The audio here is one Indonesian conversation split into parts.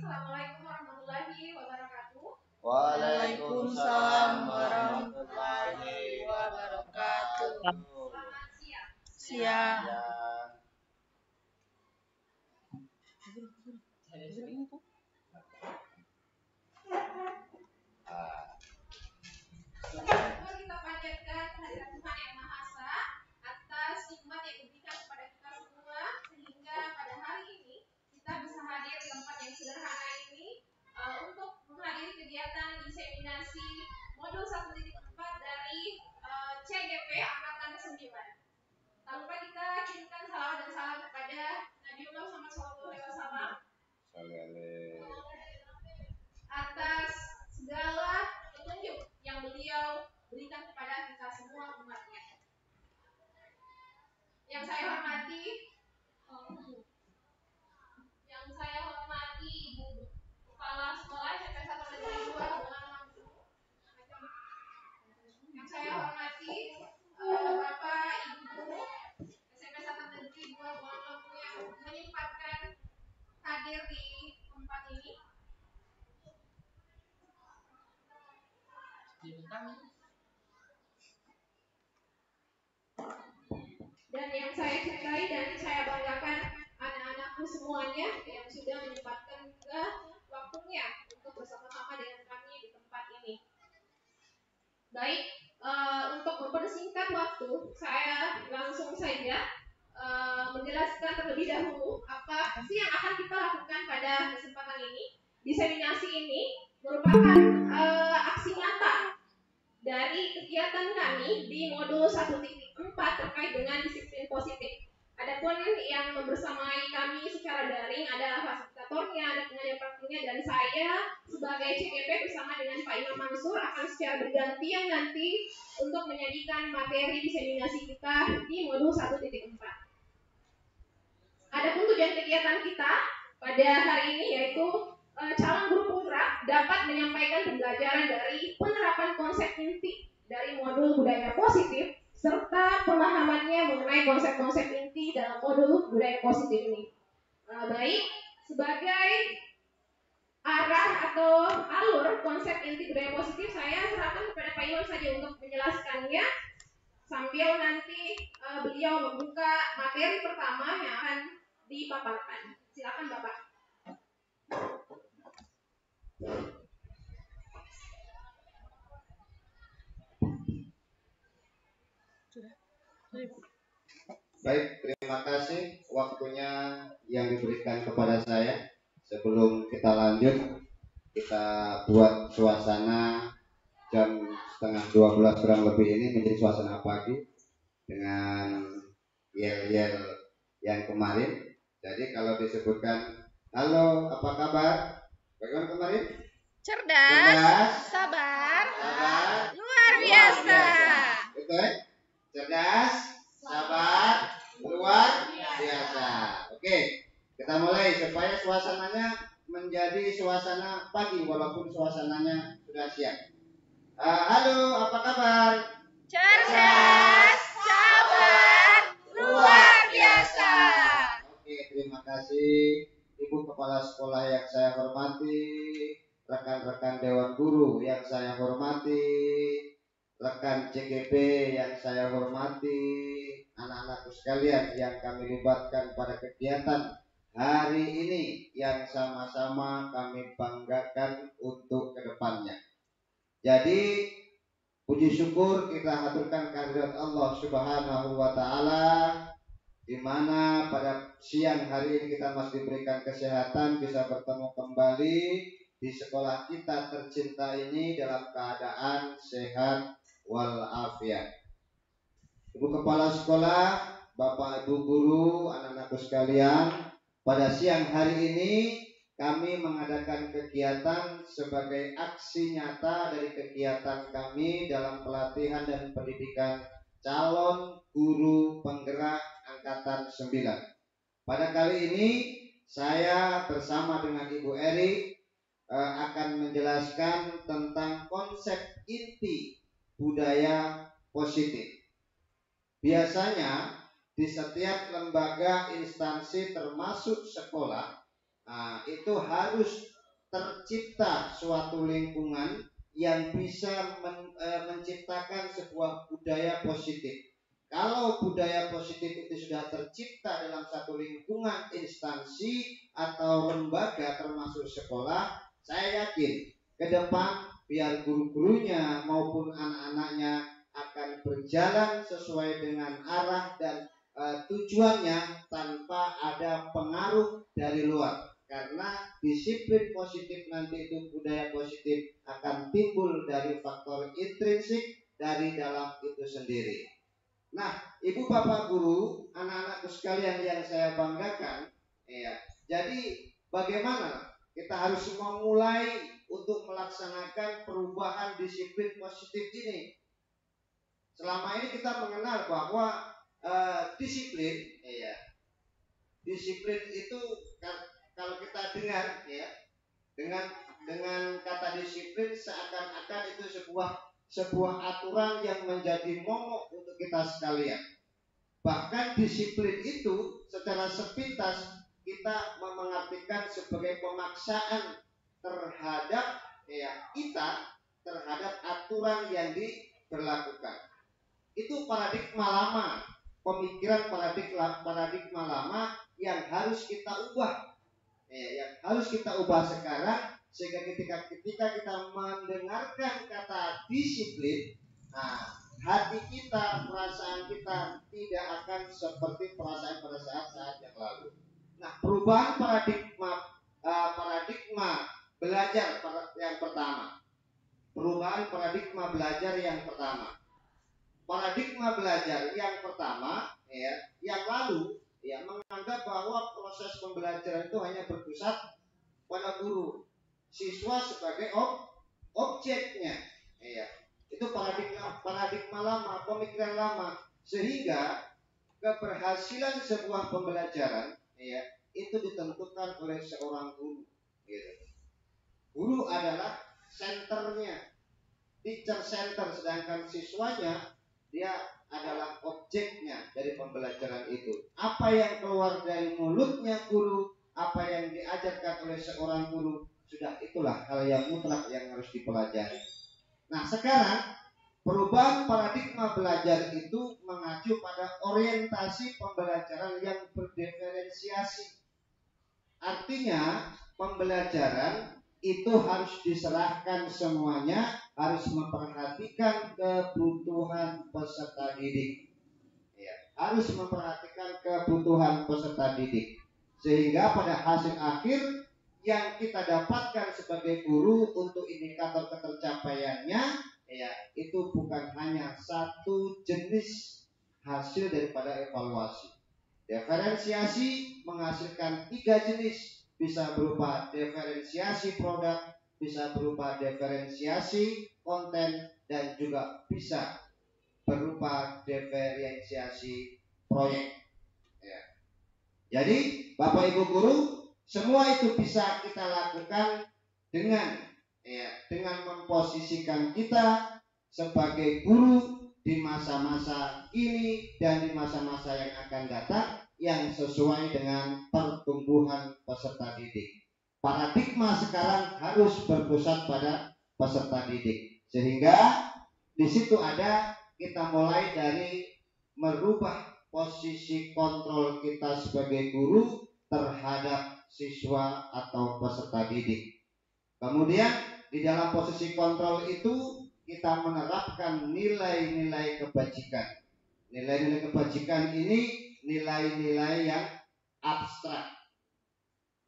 Assalamualaikum warahmatullahi wabarakatuh. Waalaikumsalam warahmatullahi wabarakatuh. Selamat Siang. Kita panjatkan kehadirat Tuhan Yang Maha Esa atas nikmat yang diberikan kepada kita semua sehingga pada hari ini kita bisa hadir di tempat yang sederhana ini untuk menghadiri kegiatan diseminasi modul 1.4 dari CGP Angkatan 9. Tak lupa kita kirimkan salawat dan salam kepada Nabi Muhammad SAW atas segala petunjuk yang beliau berikan kepada kita semua umatnya. Yang saya hormati Ibu Kepala Sekolah SMP 1 Negeri 2 Bulan Lampung. Yang saya hormati Bapak Ibu Guru SMP 1 Negeri 2 Bulan Lampung yang menyempatkan hadir di tempat ini. Dan yang saya cintai dan saya banggakan anak-anakku semuanya yang sudah menyempatkan juga waktunya untuk bersama-sama dengan kami di tempat ini. Baik, untuk mempersingkat waktu, saya langsung saja menjelaskan terlebih dahulu apa sih yang akan kita lakukan pada kesempatan ini. Diseminasi ini merupakan aksi nyata dari kegiatan kami di modul 1.4 terkait dengan disiplin positif. Adapun yang membersamai kami secara daring adalah fasilitatornya, ada pengajar praktiknya, dan saya sebagai CGP bersama dengan Pak Imam Mansur akan secara bergantian nanti untuk menyajikan materi diseminasi kita di modul 1.4. Adapun tujuan kegiatan kita pada hari ini yaitu calon guru penggerak dapat menyampaikan pembelajaran dari penerapan konsep inti dari modul budaya positif serta pemahamannya mengenai konsep-konsep inti dalam modul budaya positif ini. Baik, sebagai arah atau alur konsep inti budaya positif saya serahkan kepada Pak Iwan saja untuk menjelaskannya sambil nanti beliau membuka materi pertama yang akan dipaparkan. Silakan Bapak. Baik, terima kasih waktunya yang diberikan kepada saya. Sebelum kita lanjut, kita buat suasana jam setengah 12 kurang lebih ini menjadi suasana pagi dengan yel-yel yang kemarin. Jadi kalau disebutkan, halo apa kabar? Bagaimana kemarin? Cerdas, sabar, luar biasa. Betul? Cerdas, sabar, luar biasa. Oke, kita mulai supaya suasananya menjadi suasana pagi walaupun suasananya sudah siang. Halo, apa kabar? Cerdas, sabar, luar biasa. Oke, terima kasih Ibu Kepala Sekolah yang saya hormati, rekan-rekan Dewan Guru yang saya hormati, rekan CGP yang saya hormati, anak-anakku sekalian yang kami libatkan pada kegiatan hari ini yang sama-sama kami banggakan untuk kedepannya. Jadi puji syukur kita haturkan kehadirat Allah Subhanahu wa Ta'ala, di mana pada siang hari ini kita masih diberikan kesehatan bisa bertemu kembali di sekolah kita tercinta ini dalam keadaan sehat walafiat. Ibu Kepala Sekolah, Bapak Ibu Guru, anak-anakku sekalian, pada siang hari ini kami mengadakan kegiatan sebagai aksi nyata dari kegiatan kami dalam pelatihan dan pendidikan calon guru penggerak Angkatan 9. Pada kali ini saya bersama dengan Ibu Eri akan menjelaskan tentang konsep inti budaya positif. Biasanya di setiap lembaga instansi termasuk sekolah itu harus tercipta suatu lingkungan yang bisa menciptakan sebuah budaya positif. Kalau budaya positif itu sudah tercipta dalam satu lingkungan instansi atau lembaga termasuk sekolah, saya yakin ke depan biar guru-gurunya maupun anak-anaknya akan berjalan sesuai dengan arah dan tujuannya tanpa ada pengaruh dari luar. Karena disiplin positif nanti itu budaya positif akan timbul dari faktor intrinsik dari dalam itu sendiri. Nah, ibu bapak guru, anak-anakku sekalian yang saya banggakan, ya. Jadi bagaimana kita harus memulai untuk melaksanakan perubahan disiplin positif ini? Selama ini kita mengenal bahwa disiplin, ya, disiplin itu kalau kita dengar, ya, dengan kata disiplin seakan-akan itu sebuah aturan yang menjadi momok untuk kita sekalian. Bahkan disiplin itu secara sepintas kita mengartikan sebagai pemaksaan terhadap kita terhadap aturan yang diberlakukan. Itu paradigma lama, pemikiran paradigma lama yang harus kita ubah. Yang harus kita ubah sekarang sehingga ketika kita mendengarkan kata disiplin, nah, hati kita, perasaan kita tidak akan seperti perasaan pada saat yang lalu. Nah, perubahan paradigma belajar yang pertama. Perubahan paradigma belajar yang pertama. Paradigma belajar yang pertama, yang lalu, menganggap bahwa proses pembelajaran itu hanya berpusat pada guru, siswa sebagai objeknya. Itu paradigma lama, pemikiran lama, sehingga keberhasilan sebuah pembelajaran, itu ditentukan oleh seorang guru. Guru adalah senternya, teacher center, sedangkan siswanya dia adalah objeknya dari pembelajaran itu. Apa yang keluar dari mulutnya guru, apa yang diajarkan oleh seorang guru, sudah itulah hal yang mutlak yang harus dipelajari. Nah, sekarang perubahan paradigma belajar itu mengacu pada orientasi pembelajaran yang berdiferensiasi. Artinya, pembelajaran itu harus diserahkan semuanya, harus memperhatikan kebutuhan peserta didik. Harus memperhatikan kebutuhan peserta didik. Sehingga pada hasil akhir yang kita dapatkan sebagai guru untuk indikator ketercapaiannya, itu bukan hanya satu jenis hasil daripada evaluasi. Diferensiasi menghasilkan 3 jenis, bisa berupa diferensiasi produk, bisa berupa diferensiasi konten, dan juga bisa berupa diferensiasi proyek. Jadi Bapak Ibu guru, semua itu bisa kita lakukan dengan memposisikan kita sebagai guru di masa-masa ini dan di masa-masa yang akan datang yang sesuai dengan pertumbuhan peserta didik. Paradigma sekarang harus berpusat pada peserta didik, sehingga di situ ada kita mulai dari merubah posisi kontrol kita sebagai guru terhadap siswa atau peserta didik. Kemudian di dalam posisi kontrol itu kita menerapkan nilai-nilai kebajikan. Nilai-nilai kebajikan ini nilai-nilai yang abstrak,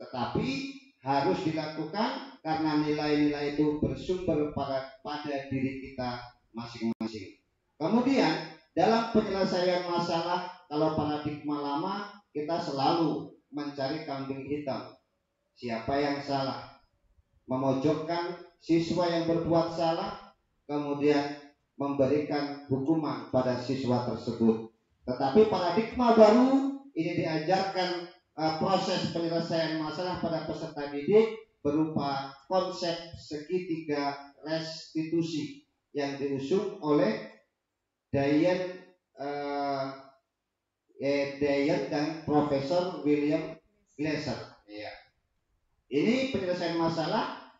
tetapi harus dilakukan karena nilai-nilai itu bersumber pada diri kita masing-masing. Kemudian dalam penyelesaian masalah, kalau paradigma lama kita selalu mencari kambing hitam. Siapa yang salah? Memojokkan siswa yang berbuat salah, kemudian memberikan hukuman pada siswa tersebut. Tetapi paradigma baru ini diajarkan proses penyelesaian masalah pada peserta didik berupa konsep segitiga restitusi yang diusung oleh Dayen dan Profesor William Glasser. Ini penyelesaian masalah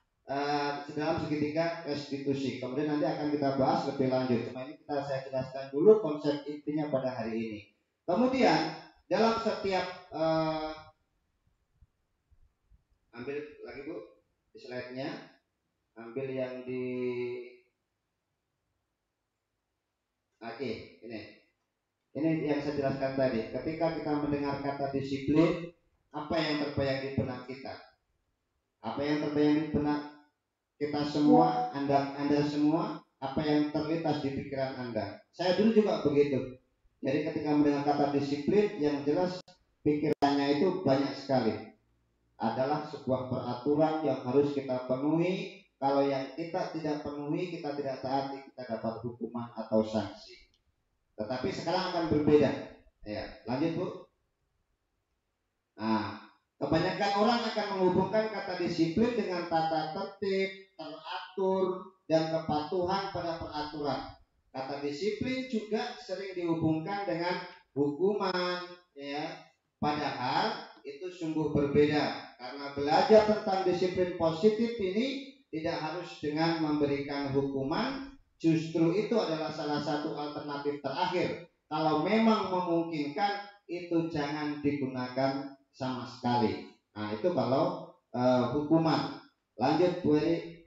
dalam segitiga restitusi. Kemudian nanti akan kita bahas lebih lanjut. Cuma ini saya jelaskan dulu konsep intinya pada hari ini. Kemudian dalam setiap ambil lagi Bu di slide-nya, ambil yang di ini yang saya jelaskan tadi. Ketika kita mendengar kata disiplin, apa yang terbayang di benak kita? Apa yang terbayang di benak kita semua, Anda semua, apa yang terlintas di pikiran Anda? Saya dulu juga begitu. Jadi ketika mendengar kata disiplin, yang jelas pikirannya itu banyak sekali. Adalah sebuah peraturan yang harus kita penuhi. Kalau yang kita tidak penuhi, kita tidak taati, kita dapat hukuman atau sanksi. Tetapi sekarang akan berbeda. Ya, lanjut Bu. Nah, kebanyakan orang akan menghubungkan kata disiplin dengan tata tertib, teratur, dan kepatuhan pada peraturan. Kata disiplin juga sering dihubungkan dengan hukuman, ya. Padahal itu sungguh berbeda. Karena belajar tentang disiplin positif ini tidak harus dengan memberikan hukuman, justru itu adalah salah satu alternatif terakhir. Kalau memang memungkinkan, itu jangan digunakan sama sekali. Nah, itu kalau hukuman. Lanjut Bu Eri.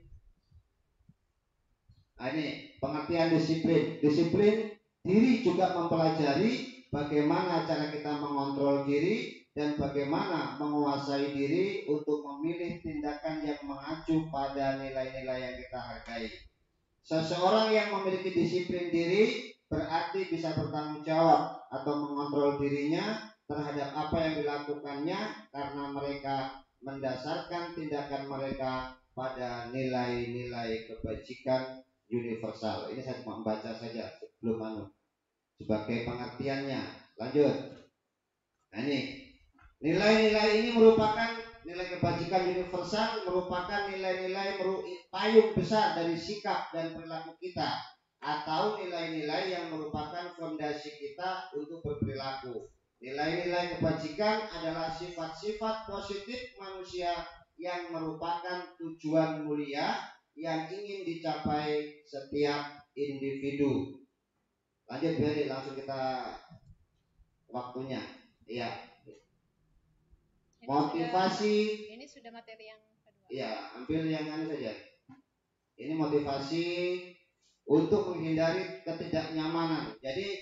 Nah, ini pengertian disiplin. Disiplin diri juga mempelajari bagaimana cara kita mengontrol diri dan bagaimana menguasai diri untuk memilih tindakan yang mengacu pada nilai-nilai yang kita hargai. Seseorang yang memiliki disiplin diri berarti bisa bertanggung jawab atau mengontrol dirinya terhadap apa yang dilakukannya karena mereka mendasarkan tindakan mereka pada nilai-nilai kebajikan universal. Ini saya cuma membaca saja sebelum sebagai pengertiannya. Lanjut. Nah, ini nilai-nilai ini merupakan nilai kebajikan universal, merupakan nilai-nilai payung besar dari sikap dan perilaku kita, atau nilai-nilai yang merupakan fondasi kita untuk berperilaku. Nilai-nilai kebajikan adalah sifat-sifat positif manusia yang merupakan tujuan mulia yang ingin dicapai setiap individu. Lanjut Beri, langsung kita waktunya. Iya. Motivasi. Ini sudah materi yang kedua. Iya, ambil yang saja. Ini motivasi untuk menghindari ketidaknyamanan. Jadi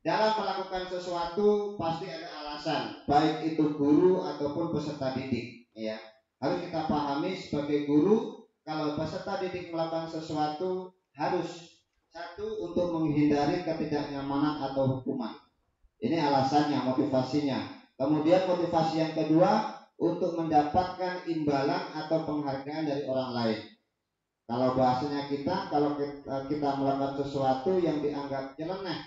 dalam melakukan sesuatu pasti ada alasan, baik itu guru ataupun peserta didik. Ya, harus kita pahami sebagai guru, kalau peserta didik melakukan sesuatu harus satu untuk menghindari ketidaknyamanan atau hukuman. Ini alasannya, motivasinya. Kemudian motivasi yang kedua untuk mendapatkan imbalan atau penghargaan dari orang lain. Kalau bahasanya kita, kalau kita melakukan sesuatu yang dianggap nyeleneh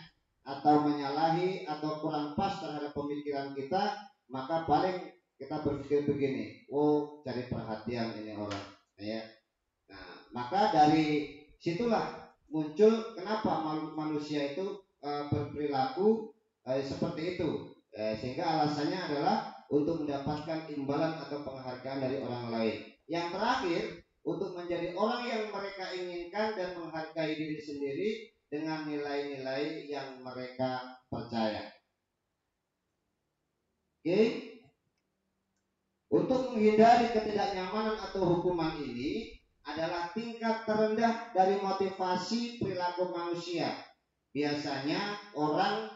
atau menyalahi atau kurang pas terhadap pemikiran kita, maka paling kita berpikir begini, oh cari perhatian ini orang, ya. Nah, maka dari situlah muncul kenapa manusia itu berperilaku seperti itu. Sehingga alasannya adalah untuk mendapatkan imbalan atau penghargaan dari orang lain. Yang terakhir, untuk menjadi orang yang mereka inginkan dan menghargai diri sendiri dengan nilai-nilai yang mereka percaya. Oke. Untuk menghindari ketidaknyamanan atau hukuman ini adalah tingkat terendah dari motivasi perilaku manusia. Biasanya orang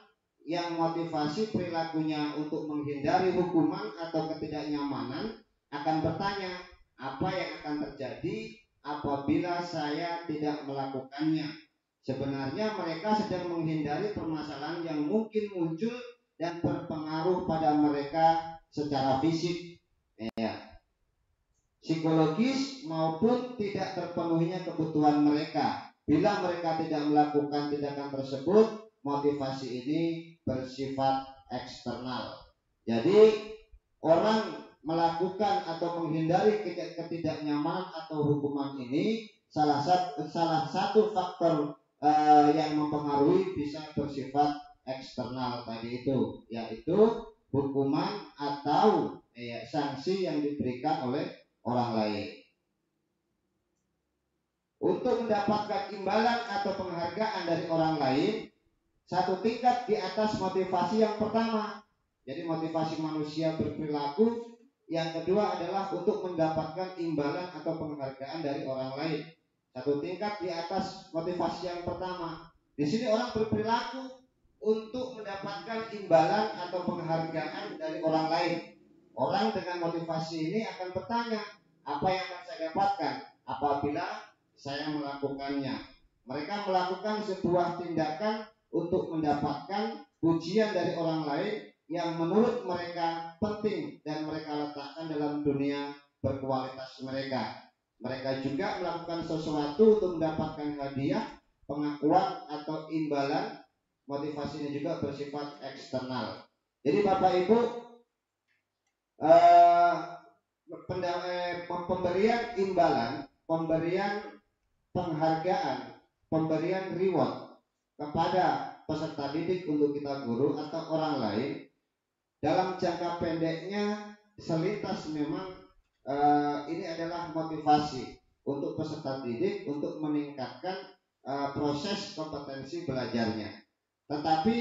yang motivasi perilakunya untuk menghindari hukuman atau ketidaknyamanan akan bertanya, apa yang akan terjadi apabila saya tidak melakukannya? Sebenarnya mereka sedang menghindari permasalahan yang mungkin muncul dan berpengaruh pada mereka secara fisik, ya, psikologis maupun tidak terpenuhinya kebutuhan mereka. Bila mereka tidak melakukan tindakan tersebut, motivasi ini bersifat eksternal. Jadi orang melakukan atau menghindari ketidaknyamanan atau hukuman ini salah satu faktor yang mempengaruhi bisa bersifat eksternal tadi itu, yaitu hukuman atau sanksi yang diberikan oleh orang lain. Untuk mendapatkan imbalan atau penghargaan dari orang lain, satu tingkat di atas motivasi yang pertama. Jadi motivasi manusia berperilaku. Yang kedua adalah untuk mendapatkan imbalan atau penghargaan dari orang lain. Satu tingkat di atas motivasi yang pertama. Di sini orang berperilaku untuk mendapatkan imbalan atau penghargaan dari orang lain. Orang dengan motivasi ini akan bertanya, apa yang akan saya dapatkan apabila saya melakukannya? Mereka melakukan sebuah tindakan untuk mendapatkan pujian dari orang lain yang menurut mereka penting dan mereka letakkan dalam dunia berkualitas mereka. Mereka juga melakukan sesuatu untuk mendapatkan hadiah, pengakuan atau imbalan. Motivasinya juga bersifat eksternal. Jadi Bapak Ibu, pemberian imbalan, pemberian penghargaan, pemberian reward kepada peserta didik untuk kita guru atau orang lain dalam jangka pendeknya selintas memang ini adalah motivasi untuk peserta didik untuk meningkatkan proses kompetensi belajarnya. Tetapi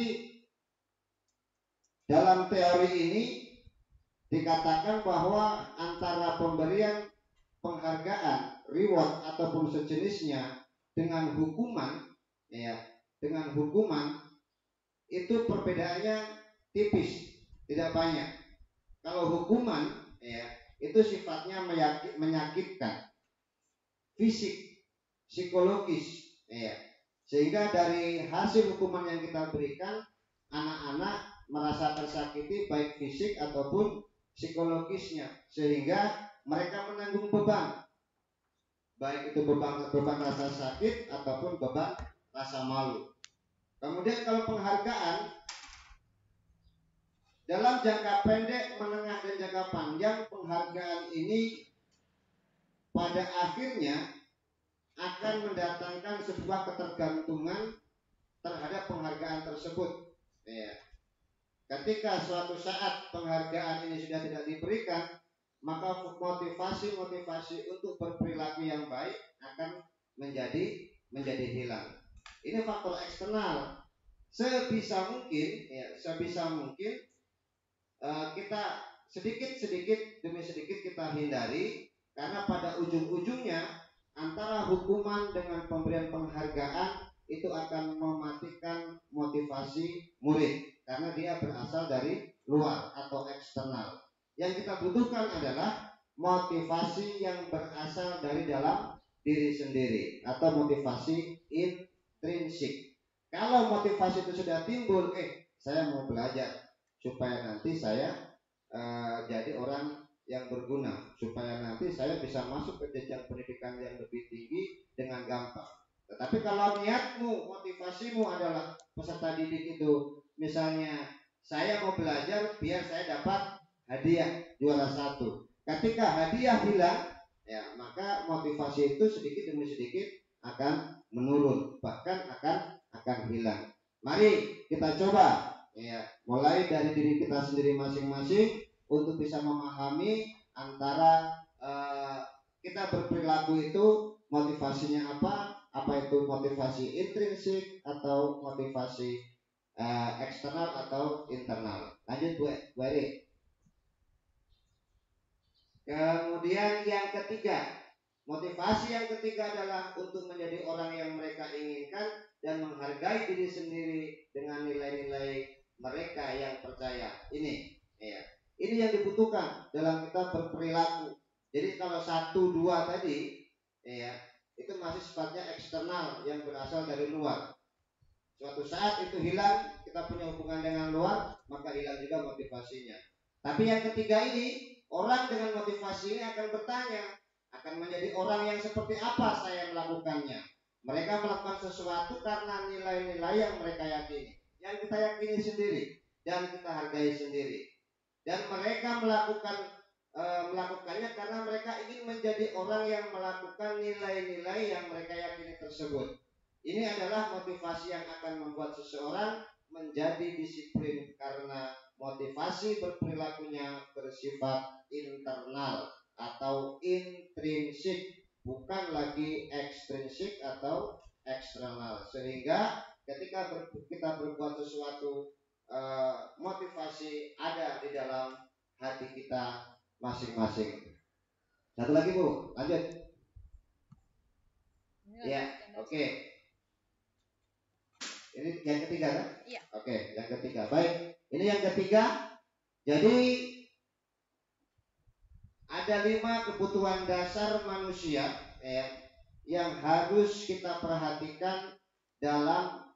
dalam teori ini dikatakan bahwa antara pemberian penghargaan, reward ataupun sejenisnya dengan hukuman, ya, dengan hukuman itu perbedaannya tipis, tidak banyak. Kalau hukuman, ya, itu sifatnya menyakitkan, fisik, psikologis, ya. Sehingga dari hasil hukuman yang kita berikan, anak-anak merasa tersakiti baik fisik ataupun psikologisnya, sehingga mereka menanggung beban, baik itu beban rasa sakit ataupun beban rasa malu. Kemudian kalau penghargaan dalam jangka pendek, menengah dan jangka panjang, penghargaan ini pada akhirnya akan mendatangkan sebuah ketergantungan terhadap penghargaan tersebut. Ya. Ketika suatu saat penghargaan ini sudah tidak diberikan, maka motivasi untuk berperilaku yang baik akan menjadi hilang. Ini faktor eksternal. Sebisa mungkin kita sedikit demi sedikit kita hindari, karena pada ujung-ujungnya antara hukuman dengan pemberian penghargaan itu akan mematikan motivasi murid karena dia berasal dari luar atau eksternal. Yang kita butuhkan adalah motivasi yang berasal dari dalam diri sendiri atau motivasi intrinsik. Kalau motivasi itu sudah timbul, saya mau belajar supaya nanti saya jadi orang yang berguna, supaya nanti saya bisa masuk ke jenjang pendidikan yang lebih tinggi dengan gampang. Tetapi kalau niatmu, motivasimu adalah peserta didik itu, misalnya saya mau belajar biar saya dapat hadiah juara 1. Ketika hadiah hilang, ya maka motivasi itu sedikit demi sedikit akan menurun, bahkan akan hilang. Mari kita coba, ya, mulai dari diri kita sendiri masing-masing untuk bisa memahami antara kita berperilaku itu motivasinya apa itu motivasi intrinsik atau motivasi eksternal atau internal. Lanjut Bu Eri. Kemudian yang ketiga, motivasi yang ketiga adalah untuk menjadi orang yang mereka inginkan dan menghargai diri sendiri dengan nilai-nilai mereka yang percaya. Ini, ya, ini yang dibutuhkan dalam kita berperilaku. Jadi kalau 1, 2 tadi, ya, itu masih sifatnya eksternal yang berasal dari luar. Suatu saat itu hilang, kita punya hubungan dengan luar, maka hilang juga motivasinya. Tapi yang ketiga ini, orang dengan motivasi ini akan bertanya, akan menjadi orang yang seperti apa saya melakukannya. Mereka melakukan sesuatu karena nilai-nilai yang mereka yakini, yang kita yakini sendiri dan kita hargai sendiri. Dan mereka melakukannya karena mereka ingin menjadi orang yang melakukan nilai-nilai yang mereka yakini tersebut. Ini adalah motivasi yang akan membuat seseorang menjadi disiplin karena motivasi berperilakunya bersifat internal atau intrinsik, bukan lagi ekstrinsik atau eksternal. Sehingga ketika kita berbuat sesuatu, motivasi ada di dalam hati kita masing-masing. Satu lagi Bu, lanjut. Ya, oke. Ini yang ketiga kan? Iya. Oke, yang ketiga. Baik, ini yang ketiga. Jadi ada 5 kebutuhan dasar manusia yang harus kita perhatikan dalam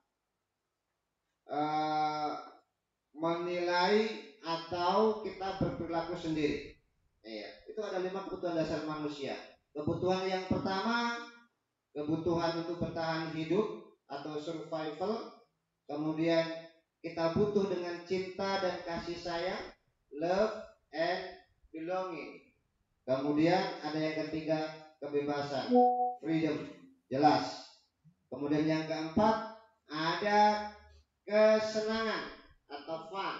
menilai atau kita berperilaku sendiri. Itu ada 5 kebutuhan dasar manusia. Kebutuhan yang pertama, kebutuhan untuk bertahan hidup atau survival. Kemudian kita butuh dengan cinta dan kasih sayang, love and belonging. Kemudian ada yang ketiga, kebebasan, freedom, jelas. Kemudian yang keempat ada kesenangan atau fun,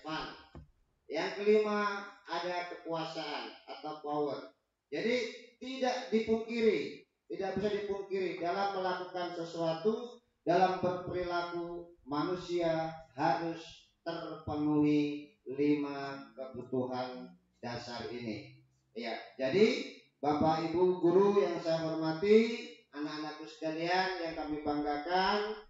fun. Yang kelima ada kekuasaan atau power. Jadi tidak bisa dipungkiri dalam melakukan sesuatu, dalam berperilaku, manusia harus terpenuhi 5 kebutuhan dasar ini. Jadi Bapak Ibu guru yang saya hormati, anak-anakku sekalian yang kami banggakan,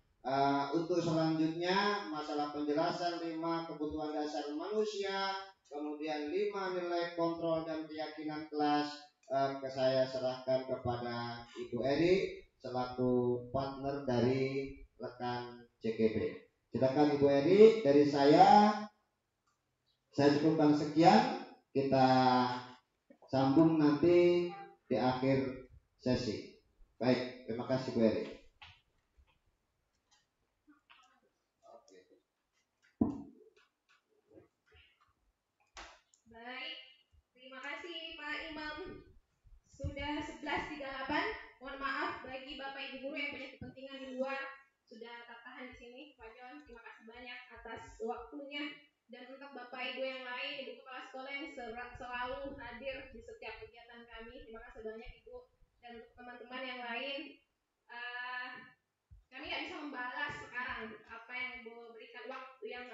untuk selanjutnya masalah penjelasan 5 kebutuhan dasar manusia, kemudian 5 nilai kontrol dan keyakinan kelas, saya serahkan kepada Ibu Eri selaku partner dari rekan JKP. Silakan Ibu Eri, dari saya cukupkan sekian. Kita sambung nanti di akhir sesi. Baik, terima kasih Bu Eri. Baik, terima kasih Pak Imam. Sudah 11.38. Mohon maaf bagi Bapak Ibu guru yang punya kepentingan di luar sudah tertahan di sini. Pak John, terima kasih banyak atas waktunya. Dan untuk Bapak Ibu yang lain, Ibu Kepala Sekolah yang selalu hadir di setiap kegiatan kami, terima kasih banyak Ibu. Dan untuk teman-teman yang lain, kami nggak bisa membalas sekarang apa yang Ibu berikan, waktu yang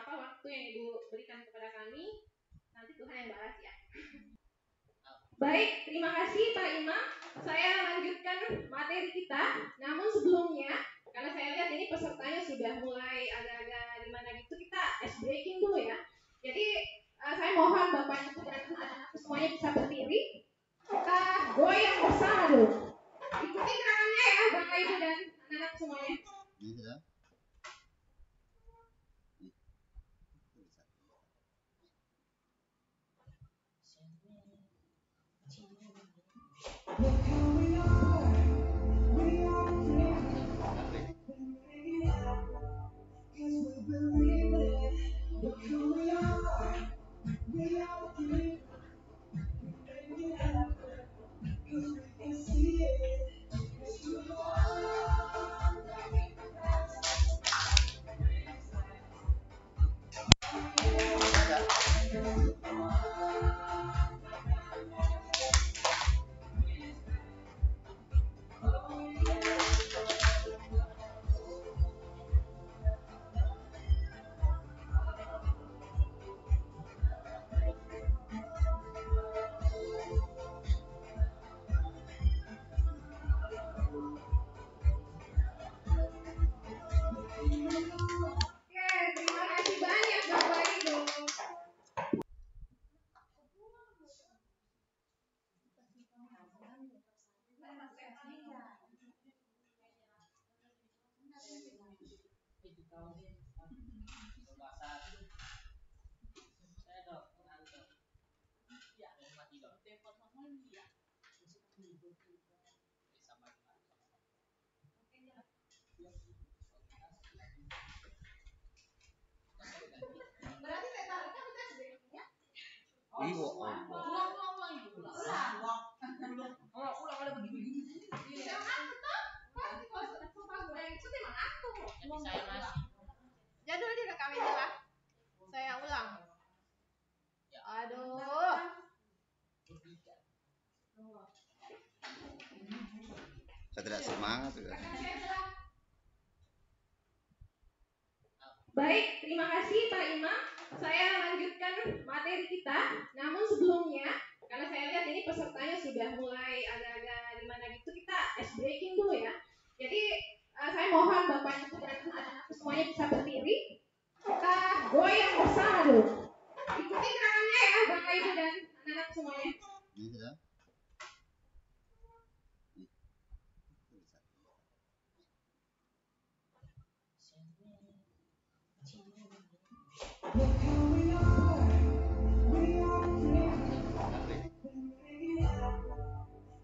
Ibu berikan kepada kami. Nanti Tuhan yang balas ya. Baik, terima kasih Pak Imam. Saya lanjutkan materi kita. Namun sebelumnya, karena saya lihat ini pesertanya sudah mulai agak-agak gimana gitu, kita ice breaking dulu ya. Jadi saya mohon Bapak Ibu dan anak-anak semuanya bisa berdiri. Kita goyang bersama dulu. Ikuti gerakannya ya Bapak Ibu dan anak-anak semuanya. Look who we are free. Cause we believe it. Look who we are free. We make it happen. Cause we can see it. It's who you are. Oke, terima kasih banyak Bapak Ibu. Berarti saya tarik kan kita sebenarnya. Ulang ada begini. Jangan aku tuh. Pasti kalau sumpah gue yang itu emang aku. Jadul direkam aja lah. Saya ulang. Aduh. Saya tidak semangat. Baik, terima kasih Pak Imam. Saya lanjutkan materi kita. Namun sebelumnya, karena saya lihat ini pesertanya sudah mulai agak-agak gimana gitu, kita ice breaking dulu ya. Jadi saya mohon Bapak Ibu dan anak-anak semuanya bisa berdiri. Kita goyang bersama dulu. Ikuti gerakannya ya Bapak Ibu dan anak-anak semuanya. Look how we are free.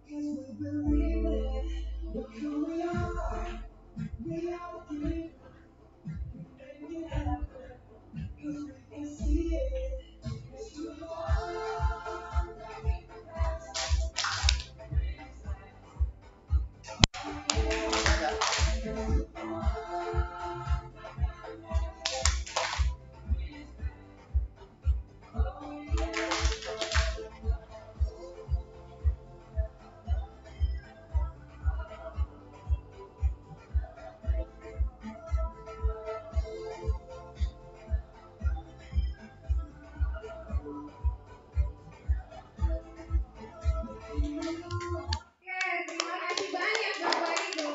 'Cause we believe it. Look who we are free. We make it happen. 'Cause we can see it. It's too hard. Oke, terima kasih banyak Bapak Ibu.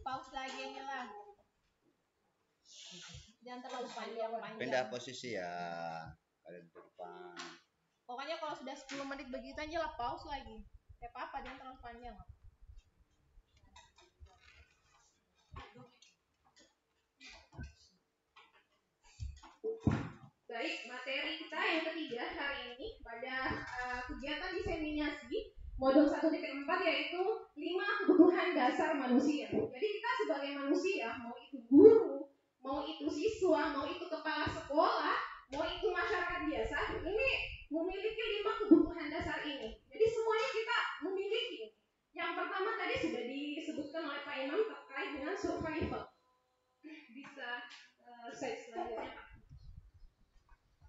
Pause lagi inilah. Jangan terlalu panjang-panjang. Pindah posisi ya. Kalian ke depan. Pokoknya kalau sudah 10 menit begitu aja lah pause lagi. Gak apa-apa, jangan terlalu panjang. Baik, materi kita yang ketiga hari ini pada kegiatan diseminasi modul 1.4 yaitu 5 kebutuhan dasar manusia. Jadi kita sebagai manusia, mau itu guru, mau itu siswa, mau itu kepala sekolah, mau itu masyarakat biasa, ini memiliki 5 kebutuhan dasar ini. Jadi semuanya kita memiliki. Yang pertama tadi sudah disebutkan oleh Pak Imam terkait dengan survival. Bisa slide selanjutnya Pak.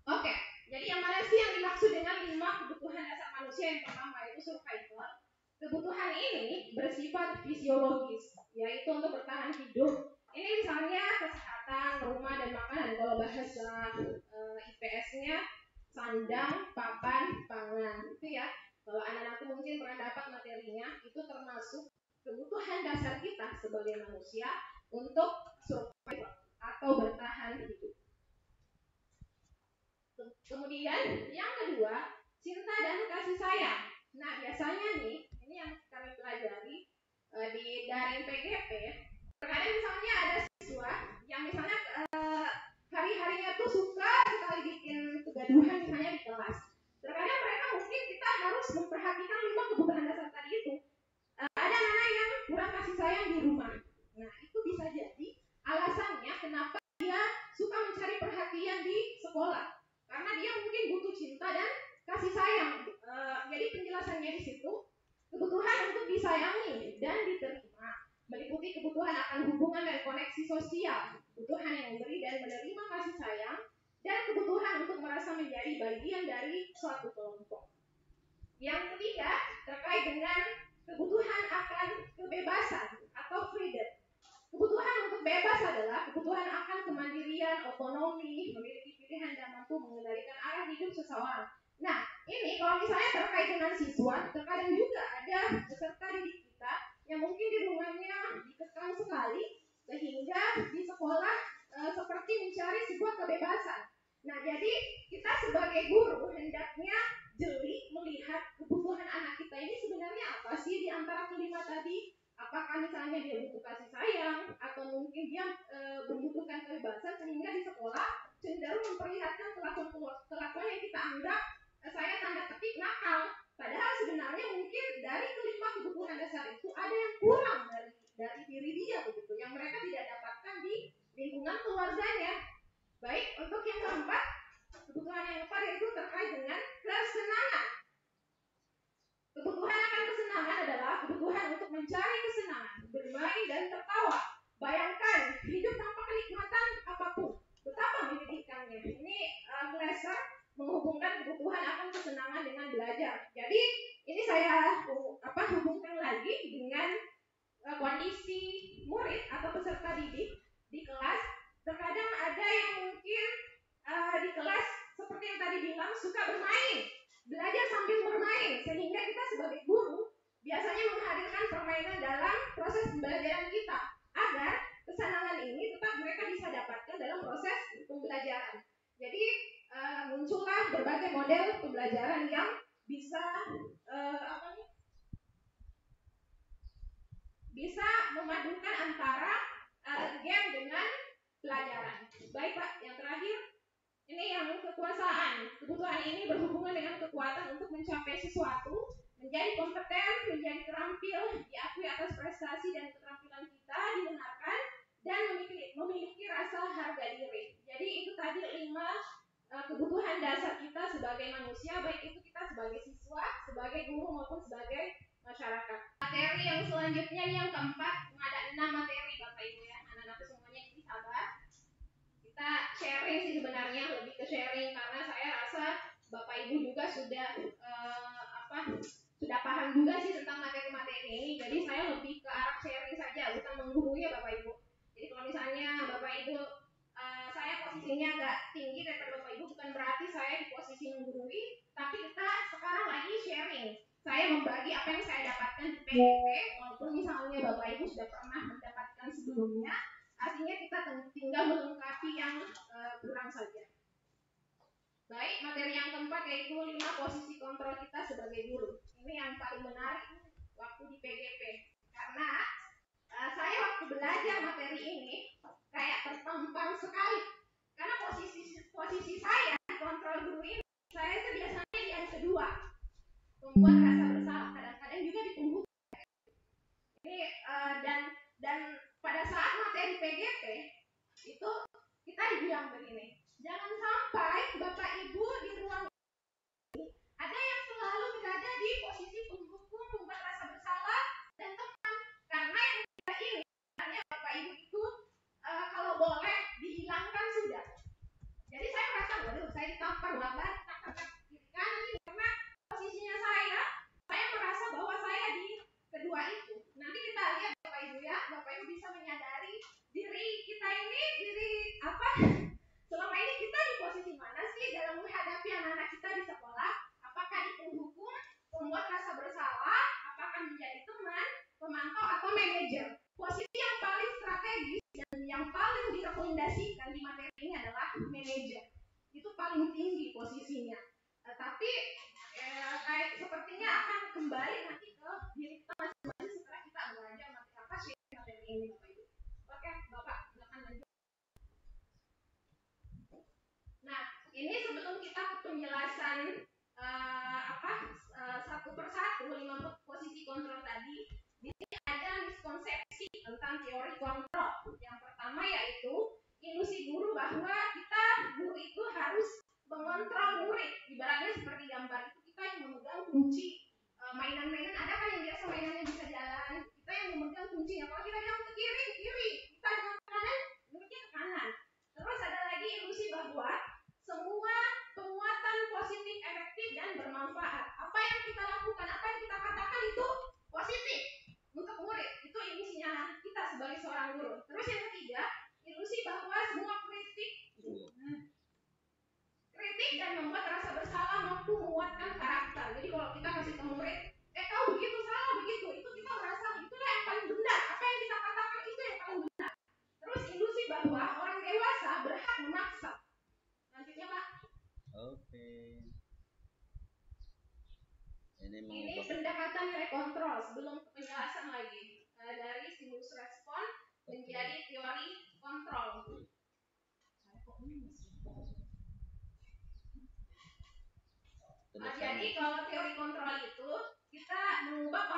Oke, jadi yang mana sih yang dimaksud dengan 5 kebutuhan dasar manusia? Yang pertama itu survival. Kebutuhan ini bersifat fisiologis, yaitu untuk bertahan hidup. Ini misalnya kesehatan, rumah, dan makanan. Kalau bahasa IPS-nya sandang, papan, pangan. Itu ya. Kalau anak-anak mungkin pernah dapat materinya, itu termasuk kebutuhan dasar kita sebagai manusia untuk survival atau bertahan hidup. Kemudian yang kedua, cinta dan kasih sayang. Nah, biasanya nih, ini yang kami pelajari di daring PGP. Terkadang misalnya ada siswa yang misalnya hari-harinya tuh suka sekali bikin kegaduhan misalnya di kelas. Terkadang mereka mungkin kita harus memperhatikan 5 kebutuhan dasar tadi itu. Ada anak yang kurang kasih sayang di rumah. Nah, itu bisa jadi alasannya kenapa dia suka mencari perhatian di sekolah. Karena dia mungkin butuh cinta dan kasih sayang. Jadi penjelasannya di situ, kebutuhan untuk disayangi dan diterima, meliputi kebutuhan akan hubungan dan koneksi sosial, kebutuhan yang memberi dan menerima kasih sayang, dan kebutuhan untuk merasa menjadi bagian dari suatu kelompok. Yang ketiga, terkait dengan kebutuhan akan kebebasan atau freedom. Kebutuhan untuk bebas adalah kebutuhan akan kemandirian, otonomi, memiliki pilihan dan mampu mengendalikan arah hidup seseorang. Nah, ini kalau misalnya terkait dengan siswa, terkadang juga ada peserta didik kita yang mungkin di rumahnya dikekang sekali, sehingga di sekolah seperti mencari sebuah kebebasan. Nah, jadi kita sebagai guru hendaknya jeli melihat kebutuhan anak kita ini sebenarnya apa sih di antara kelima tadi. Apakah misalnya dia butuh kasih sayang atau mungkin dia membutuhkan kebebasan sehingga di sekolah cenderung memperlihatkan kelakuan yang kita anggap saya tanda petik nakal. Padahal sebenarnya mungkin dari kelima kebutuhan dasar itu ada yang kurang dari diri dia begitu, yang mereka tidak dapatkan di lingkungan keluarganya. Baik, untuk yang keempat, kebutuhan yang keempat yaitu terkait dengan kesenangan. Kebutuhan akan kesenangan adalah kebutuhan untuk mencari kesenangan, bermain dan tertawa. Bayangkan hidup tanpa kenikmatan apapun, betapa menyedihkannya. Ini Glaser menghubungkan kebutuhan akan kesenangan dengan belajar. Jadi ini saya hubungkan lagi dengan kondisi murid atau peserta didik di kelas. Terkadang ada yang mungkin di kelas seperti yang tadi bilang suka bermain, belajar sambil bermain, sehingga kita sebagai guru biasanya menghadirkan permainan dalam proses pembelajaran kita agar kesenangan ini tetap mereka bisa dapatkan dalam proses pembelajaran. Jadi muncullah berbagai model pembelajaran yang bisa bisa memadukan antara game dengan pelajaran. Baik Pak, yang terakhir ini yang kekuasaan. Kebutuhan ini berhubungan dengan kekuatan untuk mencapai sesuatu, menjadi kompeten, menjadi terampil, diakui atas prestasi dan keterampilan kita, didengarkan, dan memiliki rasa harga diri. Jadi itu tadi 5 kebutuhan dasar kita sebagai manusia, baik itu kita sebagai siswa, sebagai guru maupun sebagai masyarakat. Materi yang selanjutnya yang keempat, ada 6 materi Bapak Ibu ya, anak-anak semuanya, jadi sabar. Kita sharing sih sebenarnya, lebih ke sharing karena saya rasa Bapak Ibu juga sudah sudah paham juga sih tentang materi-materi ini. Jadi saya lebih ke arah sharing saja, bukan menggurui ya Bapak Ibu. Jadi kalau misalnya Bapak Ibu saya posisinya agak tinggi daripada Bapak Ibu, bukan berarti saya di posisi menggurui, tapi kita sekarang lagi sharing. Saya membagi apa yang saya dapatkan di PDP, walaupun misalnya Bapak Ibu sudah pernah mendapatkan sebelumnya, artinya kita tinggal melengkapi yang kurang saja. Baik, materi yang keempat yaitu 5 posisi kontrol kita sebagai guru. Ini yang paling menarik waktu di PGP, karena saya waktu belajar materi ini kayak tertampar sekali, karena posisi saya kontrol guru ini, saya itu biasanya yang kedua, membuat rasa bersalah, kadang-kadang juga ditunggu. Ini dan pada saat materi PGP itu kita dibilang begini, jangan sampai Bapak Ibu di ruang ini ada yang selalu berada di posisi penghukum, membuat rasa bersalah dan teman, karena yang kita ini sebenarnya Bapak Ibu itu kalau boleh dihilangkan sudah. Jadi saya merasa waduh, saya ditampar banget kiri kanan ini, karena posisinya saya merasa bahwa saya di kedua itu. Nanti kita lihat Bapak Ibu ya, Bapak Ibu bisa menyadari diri kita ini, selama ini kita di posisi mana sih dalam menghadapi anak-anak kita di sekolah? Apakah di penghukum, membuat rasa bersalah, apakah menjadi teman, pemantau, atau manajer? Posisi yang paling strategis dan yang paling direkomendasikan di materi ini adalah manajer. Itu paling tinggi posisinya. Tapi kayak sepertinya akan kembali nanti ke diri kita masing-masing setelah kita belajar materi ini Bapak Ibu. Oke, Bapak silakan lanjut. Nah, ini sebelum kita penjelasan satu persatu 5 posisi kontrol tadi, di sini ada miskonsepsi tentang teori kontrol. Yang pertama yaitu ilusi guru bahwa kita guru itu harus mengontrol murid. Ibaratnya seperti gambar itu kita yang memegang kunci mainan-mainan, ada kan yang biasa mainannya bisa jalan, kita yang memegang kuncinya. Kalau kita bilang ke kiri, kita bilang ke kanan, muridnya ke kanan. Terus ada lagi ilusi bahwa semua penguatan positif, efektif, dan bermanfaat. Apa yang kita lakukan, apa yang kita katakan itu positif untuk murid. Itu ilusinya kita sebagai seorang guru. Terus yang ketiga, ilusi bahwa semua kritik dan membuat rasa bersalah mampu menguatkan karakter. Jadi kalau kita kasih ke murid, kau begitu salah begitu, itu kita merasa itulah yang paling benar. Apa yang kita katakan itu yang paling benar. Terus ilusi bahwa orang dewasa berhak memaksa. Lanjutnya Pak. Oke. Ini pendekatan nilai kontrol sebelum penjelasan lagi dari stimulus respon menjadi teori kontrol. Jadi kalau teori kontrol itu kita mengubah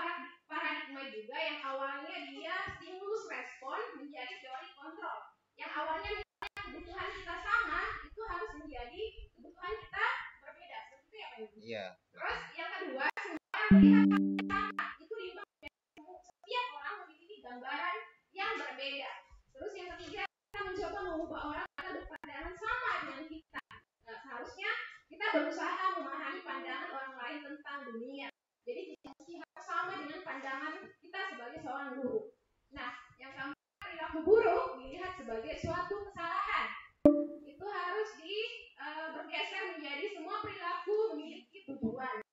paradigma juga yang awalnya dia stimulus respon menjadi teori kontrol. Yang awalnya misalnya kebutuhan kita sama, itu harus menjadi kebutuhan kita berbeda. Seperti itu ya Pak Ibu? Iya. Terus yang kedua, semua orang melihat sama, itu diubah menjadi setiap orang memiliki gambaran yang berbeda. Terus yang ketiga, kita mencoba mengubah orang agar berpandangan sama dengan kita. Nah, seharusnya kita berusaha memahami pandangan orang lain tentang dunia. Jadi harus sama dengan pandangan kita sebagai seorang guru. Nah, yang keempat, perilaku buruk dilihat sebagai suatu kesalahan. Itu harus bergeser menjadi semua perilaku memiliki tujuan.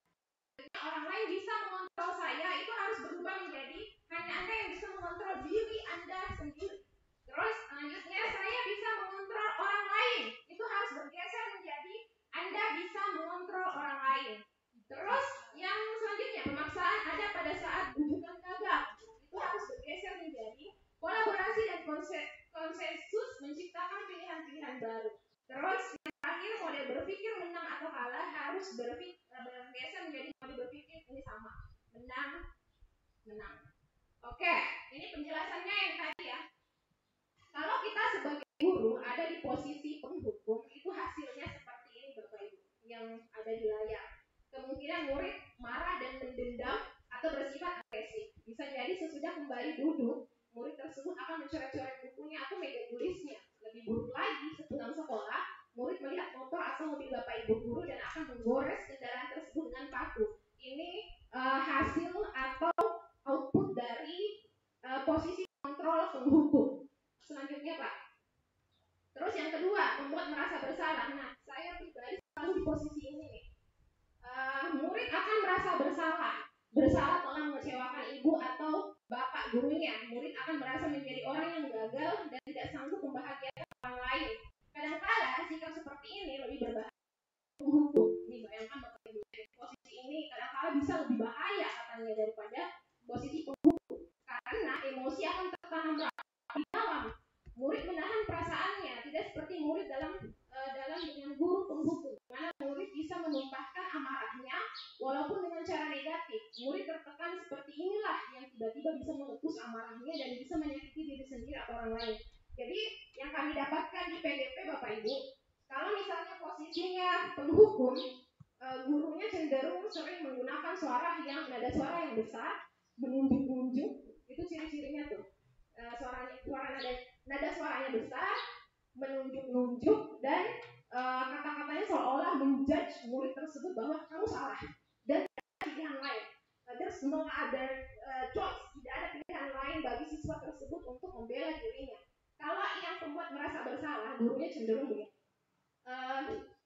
Orang lain bisa mengontrol saya, itu harus berubah menjadi hanya Anda yang bisa mengontrol diri Anda sendiri. Terus selanjutnya, saya bisa mengontrol orang lain, itu harus bergeser menjadi Anda bisa mengontrol orang lain. Terus yang selanjutnya, pemaksaan ada pada saat bujukan gagal, itu harus bergeser menjadi kolaborasi dan konsensus menciptakan pilihan-pilihan baru. Terus yang terakhir, model berpikir menang atau kalah harus bergeser menjadi model berpikir ini sama, menang. Oke, ini penjelasannya yang tadi ya. Kalau kita sebagai guru ada di posisi penghukum, itu hasilnya seperti ini Bapak Ibu yang ada di layar. Kemungkinan murid marah dan mendendam atau bersifat agresif. Bisa jadi sesudah kembali duduk, murid tersebut akan mencoret-coret bukunya atau meja tulisnya. Lebih buruk lagi, sepulang sekolah, murid melihat motor atau mobil Bapak Ibu guru dan akan menggores kendaraan tersebut dengan paku. Ini hasil atau output dari posisi kontrol penghukum. Selanjutnya Pak. Terus yang kedua, membuat merasa bersalah. Nah, saya pribadi selalu di posisi ini nih. Murid akan merasa bersalah telah mengecewakan ibu atau bapak gurunya. Murid akan merasa menjadi orang yang gagal dan tidak sanggup membahagiakan orang lain. Kadang-kala sikap seperti ini lebih berbahaya penghukum. Ini bayangkan Bapak Ibu, posisi ini kadang-kala bisa lebih bahaya katanya daripada posisi penghukum. Karena emosi akan tertanam di dalam. Murid menahan perasaannya, tidak seperti murid dalam dengan guru penghukum, mana murid bisa menumpahkan amarahnya walaupun dengan cara negatif. Murid tertekan seperti inilah yang tiba-tiba bisa meletus amarahnya dan bisa menyakiti diri sendiri atau orang lain. Jadi yang kami dapatkan di PDP Bapak Ibu, kalau misalnya posisinya penghukum, gurunya cenderung sering menggunakan nada suara yang besar, menunjuk-nunjuk, itu ciri-cirinya tuh. Nada suaranya besar, menunjuk-nunjuk, dan kata-katanya seolah-olah menjudge murid tersebut bahwa kamu salah dan tidak ada pilihan lain. There's no other choice, tidak ada pilihan lain bagi siswa tersebut untuk membela dirinya. Kalau yang membuat merasa bersalah, gurunya cenderung begini.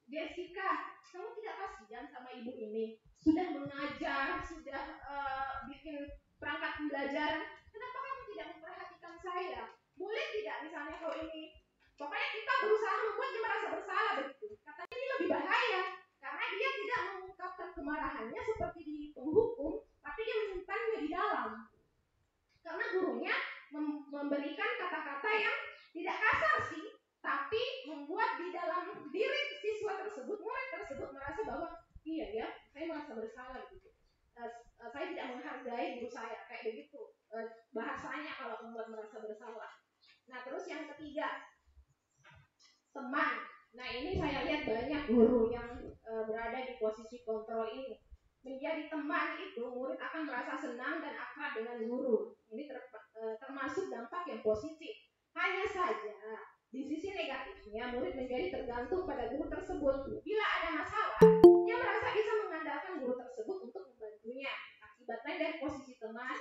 Jessica, kamu tidak kasihan sama ibu ini? Sudah mengajar, sudah bikin perangkat pembelajaran, kenapa kamu tidak memperhatikan saya? Boleh tidak misalnya kalau ini, pokoknya kita berusaha membuat dia merasa bersalah begitu. Katanya ini lebih bahaya karena dia tidak mengungkapkan kemarahannya seperti di penghukum, tapi dia menyimpannya di dalam. Karena gurunya memberikan kata-kata yang tidak kasar sih, tapi membuat di dalam diri siswa tersebut, murid tersebut merasa bahwa iya ya, saya merasa bersalah gitu. Saya tidak menghargai guru saya, kayak begitu bahasanya kalau membuat merasa bersalah. Nah, terus yang ketiga, teman. Nah, ini saya lihat banyak guru yang berada di posisi kontrol ini. Menjadi teman itu, murid akan merasa senang dan akrab dengan guru. Ini termasuk dampak yang positif. Hanya saja, di sisi negatifnya, murid menjadi tergantung pada guru tersebut. Bila ada masalah, dia merasa bisa mengandalkan guru tersebut untuk membantunya. Akibatnya dari posisi teman,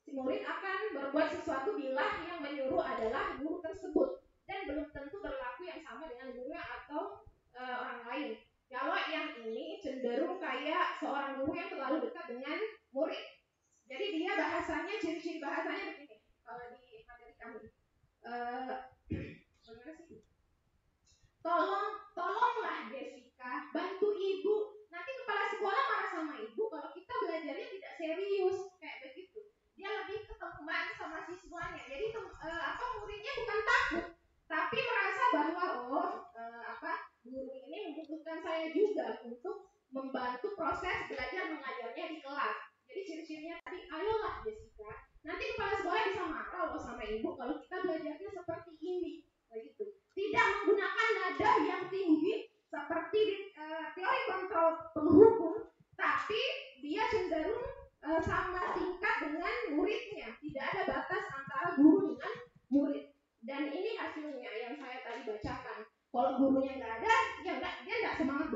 si murid akan berbuat sesuatu bila yang menyuruh adalah guru tersebut dan belum tentu berlaku yang sama dengan guru atau orang lain. Kalau yang ini cenderung kayak seorang guru yang terlalu dekat dengan murid. Jadi dia bahasanya, ciri-ciri bahasanya begini. Kalau di materi kami, bagaimana sih? Tolonglah Jessica, bantu ibu. Nanti kepala sekolah marah sama ibu kalau kita belajarnya tidak serius, kayak begitu. Dia lebih ke teman sama siswanya. Jadi muridnya bukan takut, tapi merasa bahwa guru ini membutuhkan saya juga untuk membantu proses belajar mengajarnya di kelas. Jadi ciri-cirinya tadi, ayolah Jessica, nanti kepala sekolah bisa marah loh sama ibu kalau kita belajarnya seperti ini, begitu. Tidak menggunakan nada yang tinggi seperti di teori kontrol penghukum, tapi dia cenderung sama tingkat dengan muridnya. Tidak ada batas antara guru dengan murid. Dan ini hasilnya yang saya tadi bacakan. Kalau gurunya nggak ada, dia nggak semangat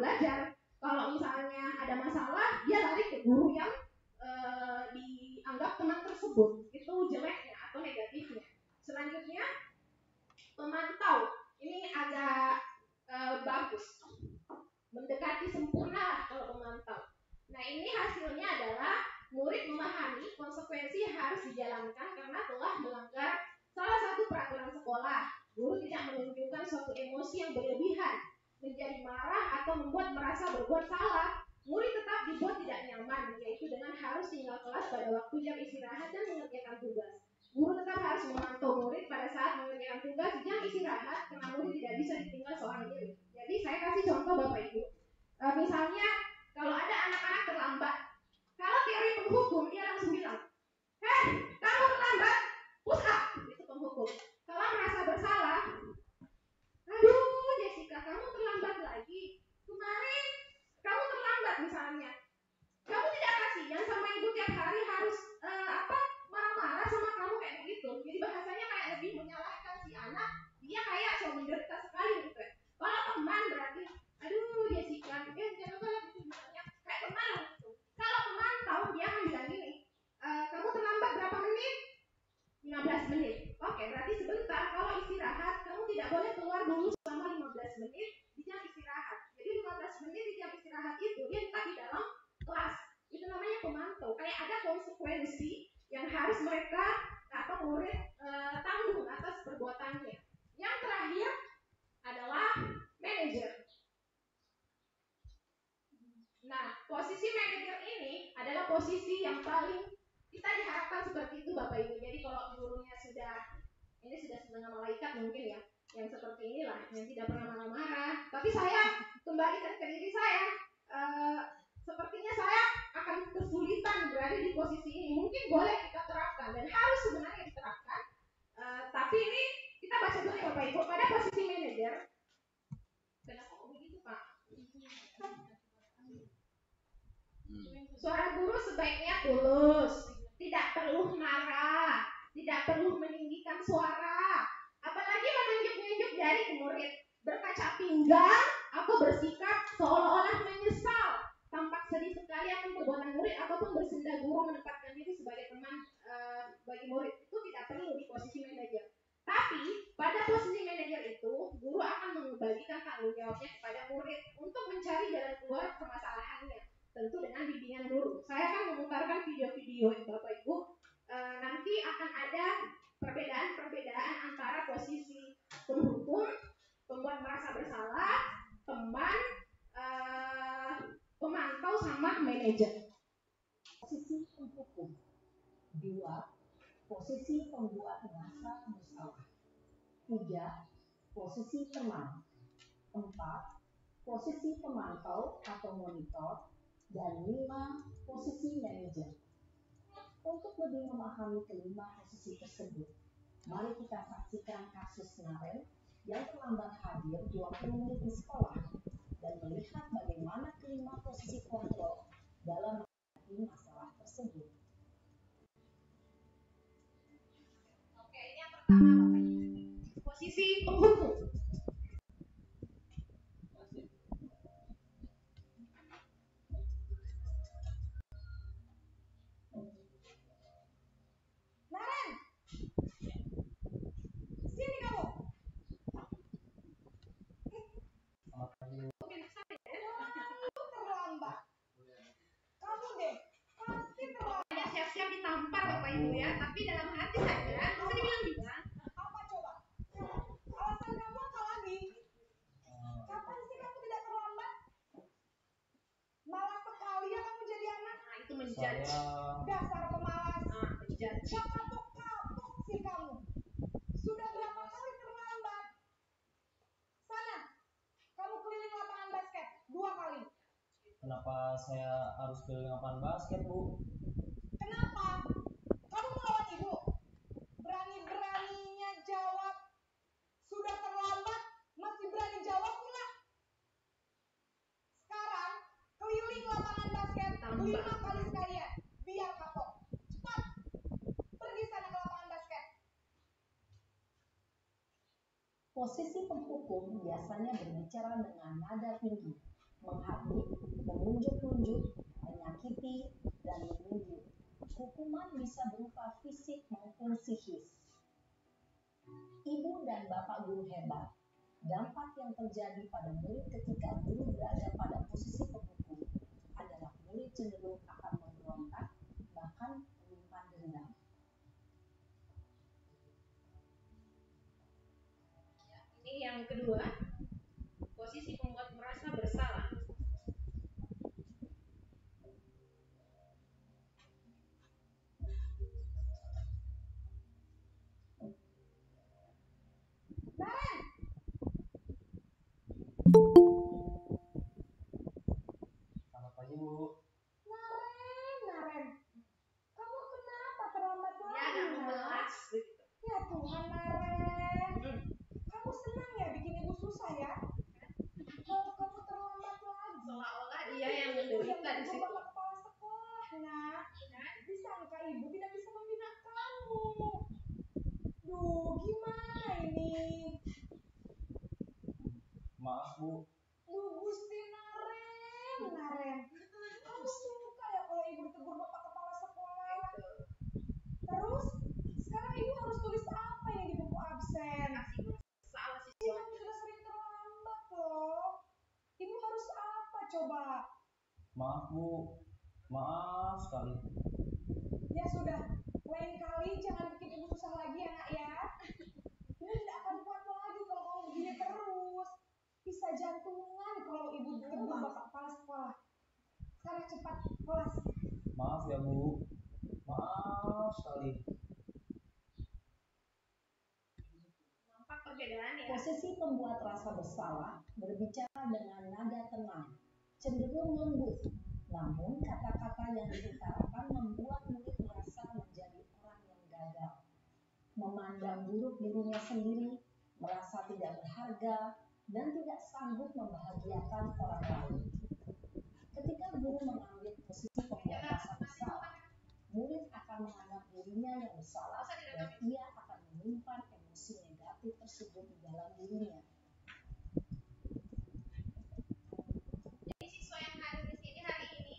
sempurna kalau pemantau. Nah, ini hasilnya adalah murid memahami konsekuensi yang harus dijalankan karena telah melanggar salah satu peraturan sekolah. Guru tidak menunjukkan suatu emosi yang berlebihan, menjadi marah atau membuat merasa berbuat salah. Murid tetap dibuat tidak nyaman, yaitu dengan harus tinggal kelas pada waktu jam istirahat dan mengerjakan tugas. Guru tetap harus memantau murid pada saat mengerjakan tugas jam istirahat, karena murid tidak bisa ditinggal seorang diri. Jadi saya kasih contoh Bapak Ibu. Misalnya kalau ada anak-anak terlambat, kalau teori penghukum dia langsung bilang, "Hei, kamu terlambat, push up." Itu penghukum. Kalau merasa bersalah, "Aduh, Jessica, kamu terlambat lagi. Kemarin kamu terlambat misalnya. Kamu tidak kasihan sama ibu tiap hari harus marah-marah sama kamu kayak begitu." Jadi bahasanya kayak lebih menyalahkan si anak. Dia kayak so menderita sekali gitu. Kalau teman berarti, "Aduh, Jessica, jangan salah gitu misalnya." Kayak teman gitu. Kalau pemantau dia akan bilang gini, "Kamu terlambat berapa menit?" 15 menit. Oke, berarti sebentar. Kalau istirahat, kamu tidak boleh keluar dulu selama 15 menit di jam istirahat. Jadi 15 menit di jam istirahat itu dia tetap di dalam kelas. Itu namanya pemantau. Kayak ada konsekuensi yang harus mereka atau murid tanggung atas perbuatannya. Yang terakhir adalah manajer. Nah, posisi manajer ini adalah posisi yang paling kita diharapkan seperti itu Bapak Ibu. Jadi kalau gurunya ini sudah setengah malaikat mungkin ya, yang seperti inilah, yang tidak pernah marah-marah. Tapi saya kembalikan ke diri saya, sepertinya saya akan kesulitan berada di posisi ini. Mungkin boleh kita terapkan dan harus sebenarnya diterapkan. Tapi ini kita baca dulu ya Bapak Ibu. Pada posisi manajer, kenapa kok begitu Pak? Suara guru sebaiknya tulus, tidak perlu marah, tidak perlu meninggikan suara, apalagi menunjuk-nunjuk jari ke murid, berkaca pinggang atau bersikap seolah-olah menyesal, tampak sedih sekali akan perbuatan murid ataupun bersenda guru menempatkan diri sebagai teman bagi murid. Itu tidak perlu di posisi manajer. Tapi pada posisi manajer itu, guru akan membagikan tanggung jawabnya kepada murid untuk mencari jalan keluar permasalahannya, tentu dengan bimbingan guru. Saya akan memutarkan video-video Bapak Ibu. Nanti akan ada perbedaan-perbedaan antara posisi penghukum, pembuat merasa bersalah, teman, pemantau, sama manajer. Posisi penghukum. 2. Posisi pembuat merasa bersalah. 3. Posisi teman. 4. Posisi pemantau atau monitor. Dan 5. Posisi manajer. Untuk lebih memahami kelima posisi tersebut, mari kita saksikan kasus Naren yang terlambat hadir 20 menit di sekolah dan melihat bagaimana kelima posisi kontrol dalam menghadapi masalah tersebut. Oke, ini yang pertama Bapak Ibu. Posisi penghukum. Naren, sini kamu. Kamu terlambat. Kamu deh, pasti terlambat. Tidak siap-siap ditampar Bapak Ibu ya, tapi dalam hati saja bisa dibilang-bilang. Apa coba? Alasan kamu apa lagi? Kapan sih kamu tidak terlambat? Malas sekali ya kamu jadi anak. Nah, itu menjudge. Dasar pemalas. Menjudge. Gak kapok-kapok sih kamu. Sudah berapa kali terlambat? Sana, kamu keliling lapangan basket 2 kali. Kenapa saya harus keliling lapangan basket, Bu? Kenapa? Kamu melawan ibu? Berani-beraninya jawab. Sudah terlambat, masih berani jawab pula. Sekarang, keliling lapangan basket 5 kali sekalian. Biar kapok. Cepat. Pergi sana ke lapangan basket. Posisi penghukum biasanya berbicara dengan nada tinggi, menghakimi, menunjuk-nunjuk, menyakiti, dan menuduh. Hukuman bisa berupa fisik maupun psikis. Ibu dan bapak guru hebat. Dampak yang terjadi pada murid ketika guru berada pada posisi penghukum adalah murid cenderung akan memberontak, bahkan menyimpan dendam. Ini yang kedua, posisi membuat merasa bersalah. Naren, Selamat pagi Bu. Naren, kamu kenapa terlambat Dia lagi, agak Nak? memelas begitu. Ya Tuhan, Naren. Kamu senang ya bikin ibu susah ya? Kalau kamu terlambat lagi, Seolah-olah dia yang yang menderita di tegur situ. bapak kepala sekolah, Nak. Disangka ibu tidak bisa membina kamu. Duh, gimana ini? Maaf Bu. Duh, Gusti Naren. Kamu suka ya kalau ibu ditegur bapak kepala sekolah? Terus, sekarang ibu harus tulis apa ini di buku absen? Kasih bersalah Ibu siswa. sudah sering terlambat loh. Ibu harus apa coba? Maaf Bu. Maaf sekali. Ya sudah, lain kali jangan bikin ibu susah lagi ya Nak ya. Ibu tidak akan kuat lagi kalau kamu begini terus. Bisa jantungan kalau ibu ditegur bapak kepala sekolah. Sekarang cepat kelas. Maaf ya Bu. Maaf sekali. Nampak perbedaan ya. Posisi pembuat rasa bersalah berbicara dengan nada tenang, cenderung lembut, namun kata-kata yang diutarakan membuat murid merasa menjadi orang yang gagal, memandang buruk dirinya sendiri, merasa tidak berharga, dan tidak sanggup membahagiakan orang lain. Ketika guru mengambil posisi pembuat rasa bersalah, murid akan menganggap dirinya yang bersalah dan ia akan menyimpan emosi negatif tersebut di dalam dirinya. Jadi siswa yang hadir di sini hari ini,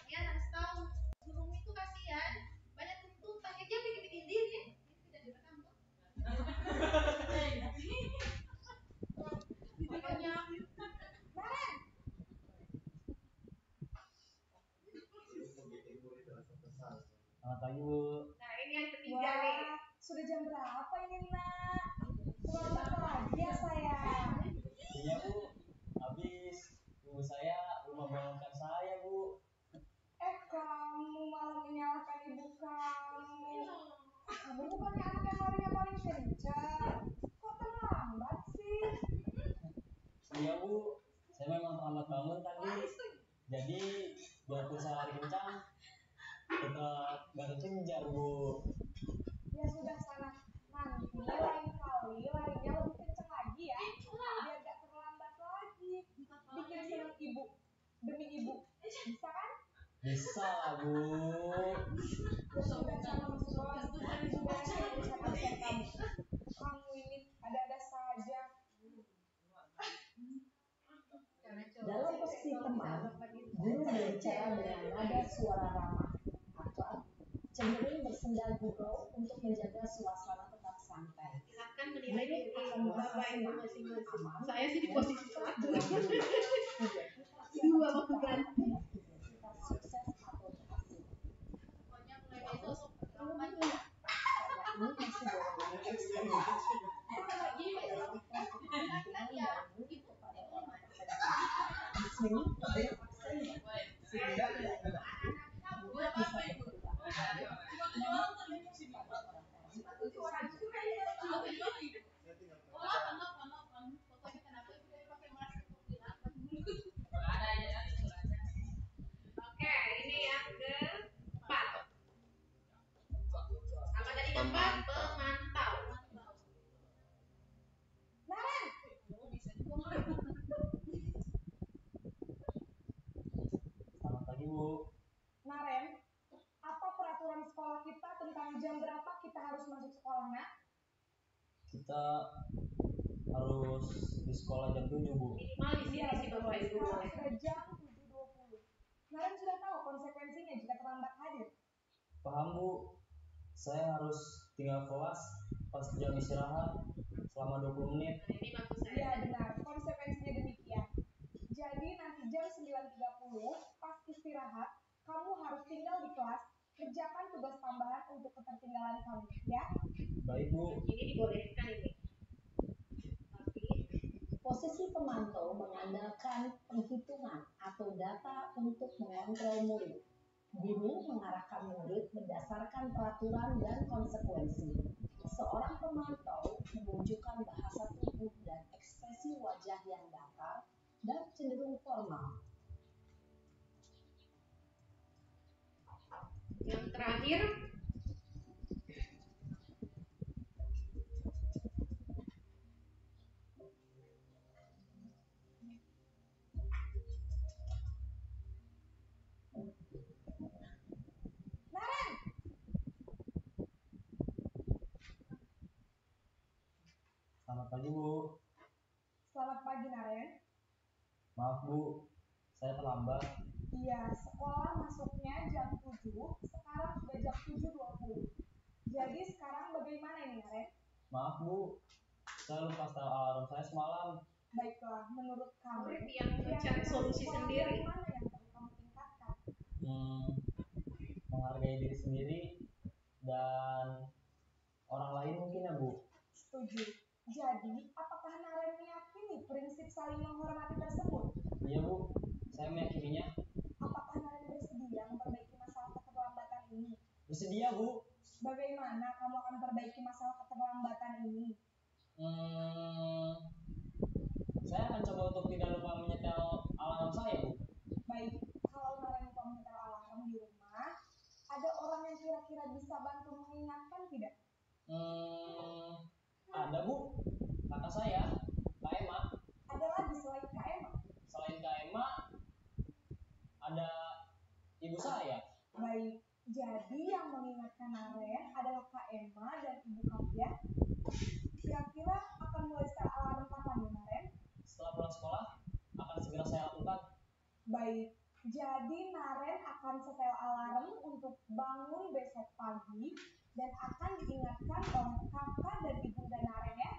dia harus tahu gurumu itu kasihan, banyak tuntutan, dia bikin-bikin diri. Ini tidak direkam tuh. Pokoknya Naren, Selamat pagi Bu. nah ini yang ketiga nih. wah, sudah jam berapa ini Nak? Terlambat lagi ya sayang. Iya Bu. Habis ibu saya lupa bangunkan saya Bu. Kamu malah menyalahkan ibu kamu. Kamu bukannya anak yang larinya paling kencang. Kok terlambat sih? Iya Bu. Saya memang terlambat bangun tadi. Jadi walaupun saya lari kencang, tetap gak kejar Bu. Ya sudah sana. Nanti lain kali larinya lebih kencang lagi ya. Biar gak terlambat lagi. Bikin senang ibu. Demi ibu. Bisa kan? Bisa lah Bu. Ya sudah sana masuk kelas. Sudah urusan absen kamu. Kamu ini ada-ada saja. Dalam posisi teman, guru berbicara dengan nada suara ramah atau cenderung bersenda gurau untuk menjaga suasana tetap santai. Silakan menilai diri Akan merasa Bapak Ibu senang, masing-masing. aman, Saya sih di posisi satu. Dua waktu ganti. Identitas sukses atau berhasil. Pokoknya mulai besok Terlebih ini masih golongan ekstrim. lagi besok. Kepada orang terdekat. Di sini ada absen sehingga tidak ada murid bisa bergerak. Namun pada orang-orang tertentu saja. Oke, ini yang keempat. Apa tadi keempat? Pemantau. Naren, Selamat pagi Bu. Naren, apa peraturan sekolah kita tentang jam berapa kita harus masuk sekolah, Nak? Kita harus di sekolah jam 7 Bu. Minimal di sini sih Bapak Ibu. Sekarang sudah jam 7.20. Naren sudah tahu konsekuensinya jika terlambat hadir. Paham Bu. Saya harus tinggal kelas pas jam istirahat selama 20 menit. Nah, ini bagus Iya saya. benar, konsekuensinya demikian. Jadi nanti jam 9 kamu pas istirahat, kamu harus tinggal di kelas, kerjakan tugas tambahan untuk ketertinggalan kamu, ya. Baik Bu. Ini dibolehkan ini. Tapi Posisi pemantau mengandalkan penghitungan atau data untuk mengontrol murid. Guru mengarahkan murid berdasarkan peraturan dan konsekuensi. Seorang pemantau menunjukkan bahasa tubuh dan ekspresi wajah yang datar dan cenderung formal. yang terakhir, Naren, Selamat pagi Bu. selamat pagi Naren. Maaf Bu, saya terlambat. Iya, sekolah masuknya jam 7, sekarang sudah jam 7.20. Jadi sekarang bagaimana ini Naren? Maaf Bu, saya lupa setel alarm saya semalam. Baiklah, menurut kamu, murid yang mencari solusi sekolah sendiri. yang mana yang perlu kamu tingkatkan? Menghargai diri sendiri dan orang lain mungkin ya Bu. Setuju. Jadi, apakah Naren meyakini prinsip saling menghormati tersebut? Iya Bu, saya meyakininya. Apakah Naren bersedia memperbaiki masalah keterlambatan ini? Bersedia Bu. Bagaimana kamu akan perbaiki masalah keterlambatan ini? Saya akan coba untuk tidak lupa menyetel alarm saya Bu. Baik, kalau Naren lupa menyetel alarm di rumah, ada orang yang kira-kira bisa bantu mengingatkan tidak? Ada Bu, kakak saya, Kak Emma. Ada lagi selain Kak Emma? Selain Kak Emma, ada ibu saya. Baik, jadi yang mengingatkan Naren adalah Kak Emma dan ibu kamu ya. Kira-kira akan mulai setel alarm kapan ya Naren? Setelah pulang sekolah, akan segera saya lakukan. Baik, jadi Naren akan setel alarm untuk bangun besok pagi dan akan diingatkan oleh kakak dan ibunda Naren ya.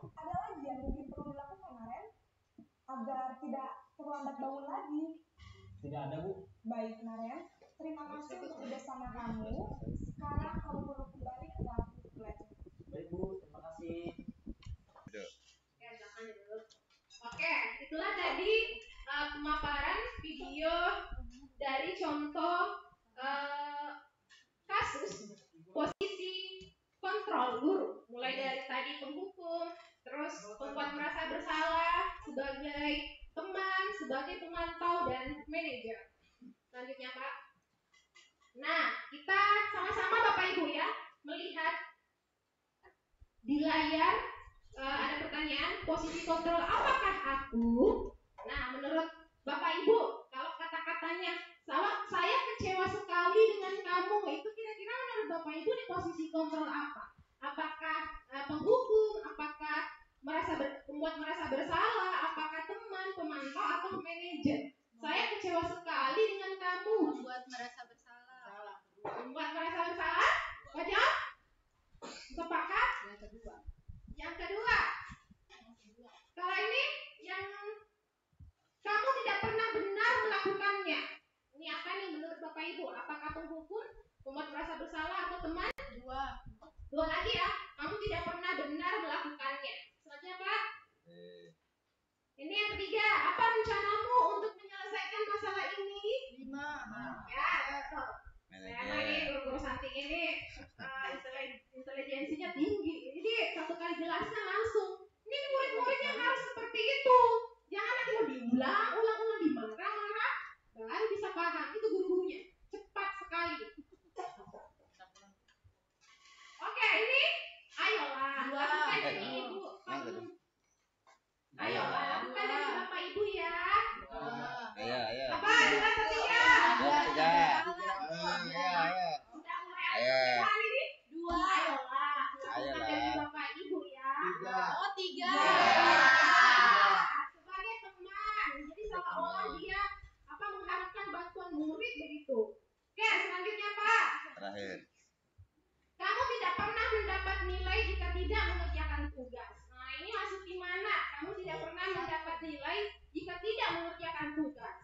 Ada lagi yang mungkin perlu dilakukan Naren agar tidak terlambat bangun lagi? Tidak ada Bu. Baik Naren, terima kasih untuk kerjasama kamu. Sekarang kamu perlu kembali ke kelas untuk belajar. Baik Bu, terima kasih. Oke, belakang dulu. Oke, itulah tadi pemaparan video dari contoh kasus posisi kontrol guru, mulai dari tadi penghukum, terus pembuat merasa bersalah sebagai teman, sebagai pemantau dan manajer. Selanjutnya Pak. Nah, kita sama-sama Bapak Ibu ya melihat di layar ada pertanyaan posisi kontrol apakah aku? Nah, menurut Bapak Ibu, kalau kata-katanya saya kecewa sekali dengan kamu, itu kira-kira menurut Bapak Ibu di posisi kontrol apa? Apakah penghukum? Apakah membuat merasa bersalah? Apakah teman, pemantau atau manajer? Saya kecewa sekali dengan kamu. Membuat merasa bersalah. Membuat merasa bersalah? Wajah? Sepakat? Yang kedua, kalau ini yang kamu tidak pernah benar melakukannya. Ini apa nih menurut Bapak Ibu? Apakah penghukum, membuat merasa bersalah atau teman? Dua lagi ya. Kamu tidak pernah benar melakukannya. Selanjutnya Pak. Ini yang ketiga. Apa rencanamu untuk menyelesaikan masalah ini? 5. Ya, betul. Saya lagi guru Santi ini intelijensinya tinggi. Jadi satu kali jelaskan langsung. Ini murid-muridnya harus seperti itu. Jangan nanti mau diulang-ulang dimarah-marah, baru bisa paham. Itu guru-gurunya cepat sekali. Oke, ini ayolah lakukan ini Ibu. Ayolah lakukan ini Bapak Ibu ya. Ayo. Apa? 2 atau 3? Sudah mulai ada ini? 2. Ayolah lakukan dari Bapak Ibu ya. 3. Sebagai teman, jadi seolah-olah dia mengharapkan bantuan murid begitu. Oke, selanjutnya Pak. Terakhir. Kamu tidak pernah mendapat nilai jika tidak mengerjakan tugas. Nah, ini masuk di mana? Kamu tidak pernah mendapat nilai jika tidak mengerjakan tugas.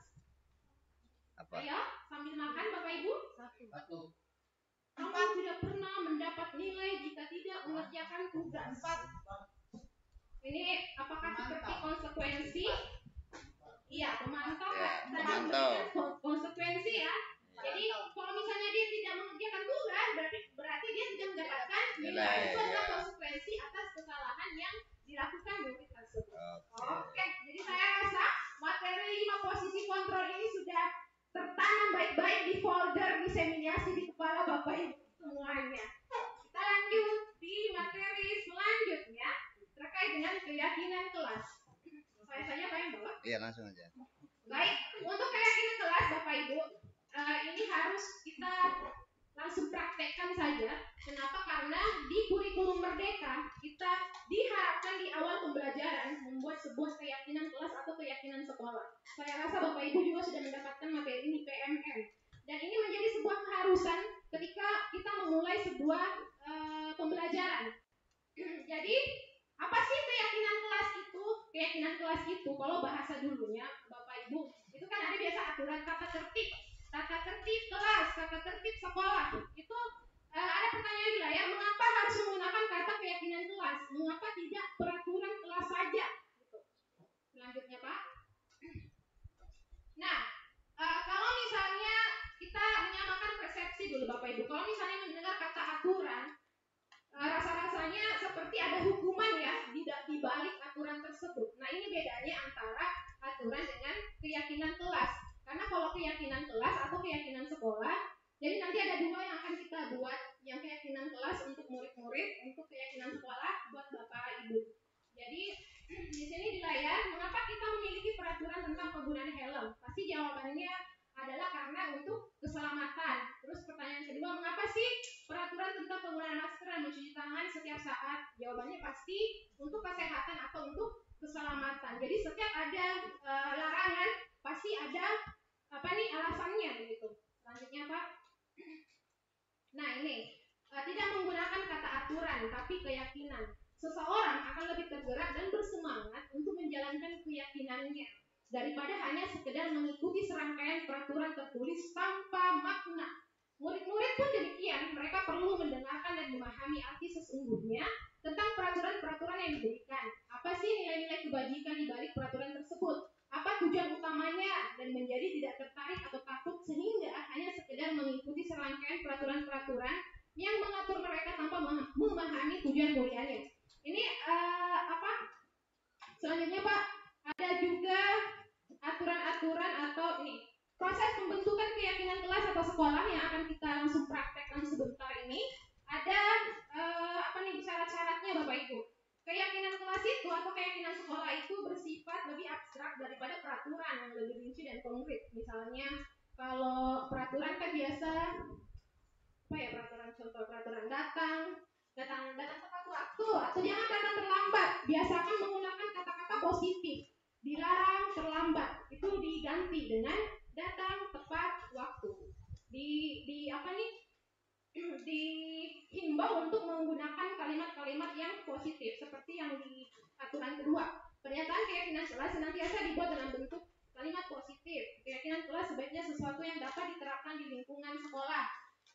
Kamu tidak pernah mendapat nilai jika tidak mengerjakan tugas. Ini apakah seperti konsekuensi? Iya, memantau. Ya, Tadi memantau. memberikan konsekuensi ya. Jadi kalau misalnya dia tidak mengerjakan tugas, berarti dia tidak mendapatkan nilai. Itu adalah konsekuensi atas kesalahan yang dilakukan murid tersebut. Oke, jadi saya rasa materi 5 posisi kontrol ini sudah tertanam baik-baik di folder diseminasi di kepala Bapak Ibu semuanya. Kita lanjut di materi selanjutnya terkait dengan keyakinan kelas. Saya saja Pak yang bawa. Iya, langsung aja. Baik, untuk keyakinan kelas Bapak Ibu, ini harus kita langsung praktekkan saja. Kenapa? Karena di kurikulum Merdeka kita diharapkan di awal pembelajaran membuat sebuah keyakinan kelas atau keyakinan sekolah. Saya rasa Bapak Ibu juga sudah mendapatkan materi ini PMM. Dan ini menjadi sebuah keharusan ketika kita memulai sebuah pembelajaran. Jadi, apa sih keyakinan kelas itu? Keyakinan kelas itu, kalau bahasa dulunya Bapak Ibu, itu kan ada biasa aturan tata tertib kelas, tata tertib sekolah. Itu ada pertanyaan di layar, mengapa harus menggunakan kata keyakinan kelas? Mengapa tidak peraturan kelas saja? Gitu. Selanjutnya Pak. Nah, kalau misalnya kita menyamakan persepsi dulu Bapak Ibu, kalau misalnya mendengar kata aturan, rasa-rasanya seperti ada hukuman ya di balik aturan tersebut. Nah, ini bedanya antara aturan dengan keyakinan kelas. Karena kalau keyakinan kelas atau keyakinan sekolah, jadi nanti ada dua yang akan kita buat, yang keyakinan kelas untuk murid-murid, untuk keyakinan sekolah buat Bapak Ibu. Jadi di sini di layar, mengapa kita memiliki peraturan tentang penggunaan helm? Pasti jawabannya adalah karena untuk keselamatan. Terus pertanyaan kedua, mengapa sih peraturan tentang penggunaan masker dan mencuci tangan setiap saat? Jawabannya pasti untuk kesehatan atau untuk keselamatan. Jadi setiap ada larangan pasti ada alasannya begitu. Selanjutnya Pak. Nah ini tidak menggunakan kata aturan tapi keyakinan. Seseorang akan lebih tergerak dan bersemangat untuk menjalankan keyakinannya daripada hanya sekedar mengikuti serangkaian peraturan tertulis tanpa makna. Murid-murid pun demikian, mereka perlu mendengarkan dan memahami arti sesungguhnya tentang peraturan-peraturan yang diberikan. Apa sih nilai-nilai kebajikan di balik peraturan tersebut? Apa tujuan utamanya, dan menjadi tidak tertarik atau takut sehingga hanya sekedar mengikuti serangkaian peraturan-peraturan yang mengatur mereka tanpa memahami tujuan mulianya. Ini selanjutnya Pak, ada juga aturan-aturan atau ini proses pembentukan keyakinan kelas atau sekolah yang akan kita langsung praktekkan sebentar ini. Ada syarat-syaratnya Bapak Ibu. Keyakinan kelas itu atau keyakinan sekolah itu bersifat lebih abstrak daripada peraturan yang lebih rinci dan konkret. Misalnya kalau peraturan kan biasa peraturan, contoh peraturan datang tepat waktu atau jangan datang terlambat. Biasakan menggunakan kata-kata positif. Dilarang terlambat itu diganti dengan datang tepat waktu. Dihimbau untuk menggunakan kalimat-kalimat yang positif seperti yang di aturan kedua. Pernyataan keyakinan kelas senantiasa dibuat dalam bentuk kalimat positif. Keyakinan kelas sebaiknya sesuatu yang dapat diterapkan di lingkungan sekolah.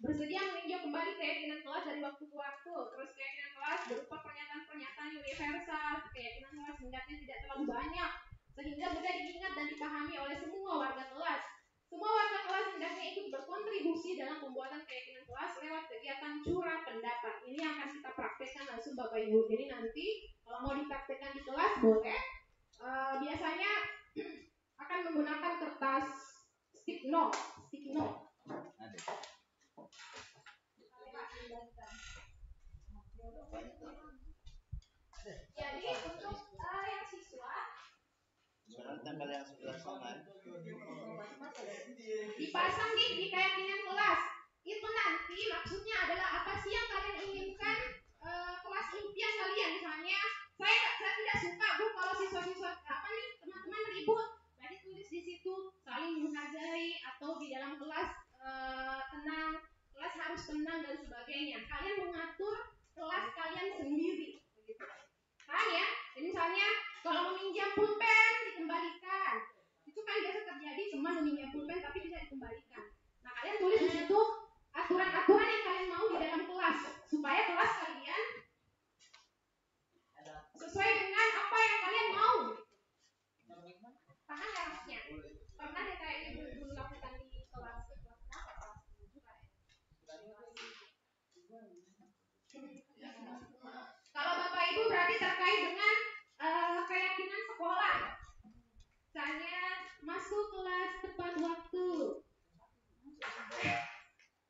Bersedia meninjau kembali keyakinan kelas dari waktu ke waktu. Terus keyakinan kelas berupa pernyataan-pernyataan universal. Keyakinan kelas hendaknya tidak terlalu banyak sehingga mudah diingat dan dipahami oleh semua warga kelas. Semua warga kelas hendaknya ikut berkontribusi dalam pembuatan keyakinan kelas lewat kegiatan curah pendapat. Ini yang akan kita praktekkan langsung Bapak Ibu. Jadi nanti kalau mau dipraktekkan di kelas boleh. Biasanya akan menggunakan kertas sticky note. Jadi untuk yang siswa Tanggal yang sebelah sana dipasang di keyakinan kelas. Itu nanti maksudnya adalah apa sih yang kalian inginkan kelas impian kalian. Misalnya saya tidak suka Bu kalau siswa-siswa teman-teman ribut. Berarti tulis di situ saling menghargai atau di dalam kelas tenang, kelas harus tenang dan sebagainya. Kalian mengatur kelas kalian sendiri begitu. Paham ya? Jadi misalnya kalau meminjam pulpen dikembalikan. Itu kan biasa terjadi, teman meminjam pulpen tapi bisa dikembalikan. Nah, kalian tulis di situ Pernah deh kayaknya dulu lakukan di kelas berapa? Kelas 7 kayak. Kalau Bapak Ibu berarti terkait dengan keyakinan sekolah. Misalnya masuk kelas tepat waktu.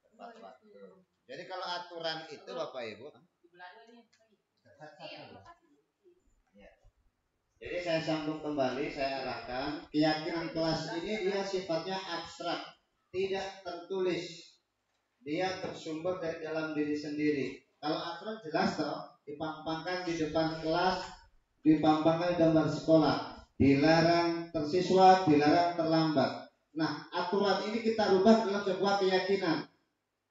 Tepat waktu. Jadi kalau aturan itu Bapak Ibu. Ya. Jadi saya sambung kembali, saya arahkan keyakinan kelas ini dia sifatnya abstrak, tidak tertulis. Dia bersumber dari dalam diri sendiri. Kalau aturan jelas toh, dipampangkan di depan kelas, dipampangkan di gambar sekolah, dilarang tersiswa, dilarang terlambat. Nah, aturan ini kita rubah dalam sebuah keyakinan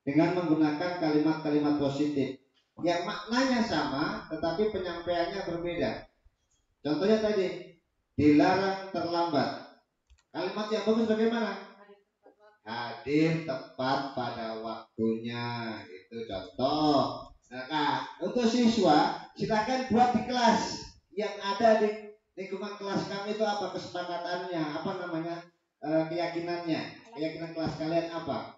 dengan menggunakan kalimat-kalimat positif yang maknanya sama tetapi penyampaiannya berbeda. Contohnya tadi, dilarang terlambat. Kalimat yang bagus bagaimana? Hadir tepat pada waktunya. Itu contoh. Nah, untuk siswa silakan buat di kelas yang ada di lingkungan kelas kami itu apa kesepakatannya, apa namanya keyakinannya, keyakinan kelas kalian apa?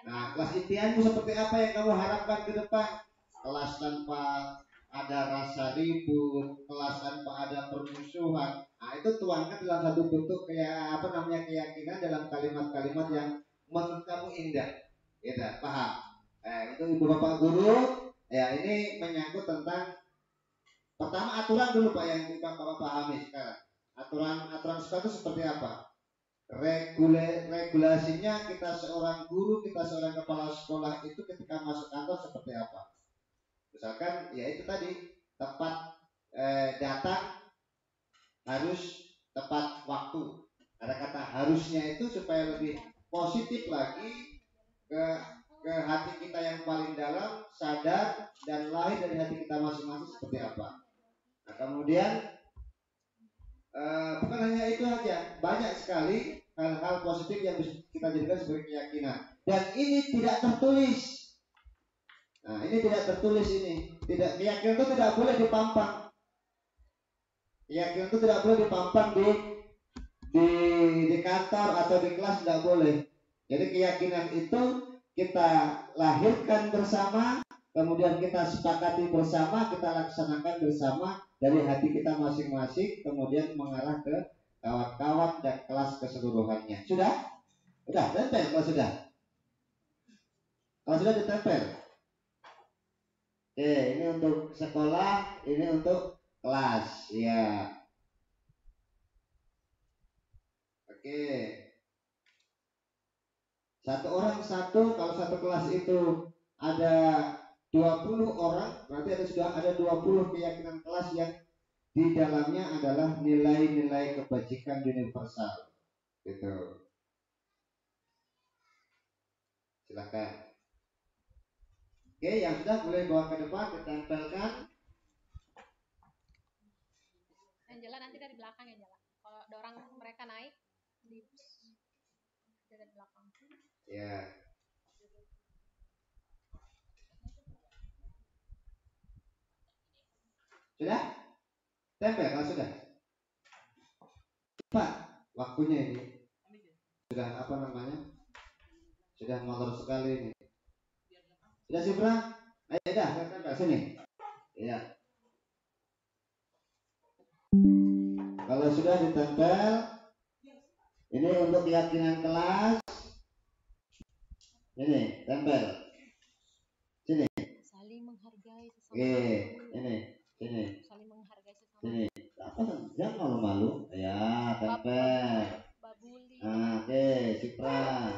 Nah, kelas impianmu seperti apa yang kamu harapkan ke depan? Kelas tanpa ada rasa ribut, kelas tanpa ada permusuhan. Nah, itu tuangkan dalam satu bentuk kayak apa namanya keyakinan dalam kalimat-kalimat yang menurut kamu indah. Ya, paham? Itu Ibu Bapak guru, ya ini menyangkut tentang pertama aturan dulu Pak yang kita Bapak pahami sekarang. Aturan sekolah itu seperti apa? Regulasinya kita seorang guru, kita seorang kepala sekolah itu ketika masuk kantor seperti apa? Misalkan ya itu tadi tepat datang harus tepat waktu. Ada kata harusnya itu supaya lebih positif lagi ke hati kita yang paling dalam, sadar dan lahir dari hati kita masing-masing seperti apa. Nah, kemudian bukan hanya itu aja, banyak sekali hal-hal positif yang bisa kita jadikan sebagai keyakinan. Dan ini tidak tertulis. Nah, ini tidak tertulis ini. Tidak, keyakinan itu tidak boleh dipampang. Keyakinan itu tidak boleh dipampang di kantor atau di kelas, tidak boleh. Jadi keyakinan itu kita lahirkan bersama, kemudian kita sepakati bersama, kita laksanakan bersama dari hati kita masing-masing, kemudian mengarah ke kawan-kawan dan kelas keseluruhannya. Sudah? Sudah, tempel kalau sudah. Kalau sudah ditempel. Oke, ini untuk sekolah, ini untuk kelas, ya. Oke. Satu orang satu, kalau satu kelas itu ada 20 orang, berarti sudah ada 20 keyakinan kelas yang di dalamnya adalah nilai-nilai kebajikan universal. Gitu. Silakan. Oke, yang sudah boleh bawa ke depan, ditempelkan. Yang jalan nanti dari belakang yang jalan. Kalau ada orang mereka naik dari belakang. Ya. Sudah? Tempel kalau sudah. Pak, waktunya ini sudah apa namanya? Sudah molor sekali ini. Sudah Sibra? Ayo dah, tempel sini. Iya. Kalau sudah ditempel, ini untuk keyakinan kelas. Ini tempel. Sini. Saling menghargai sesama. Ini. Sini. Saling menghargai sesama. Sini. Apa? Jangan malu-malu. Ya, tempel. Babuli. Nah, oke, Sipra.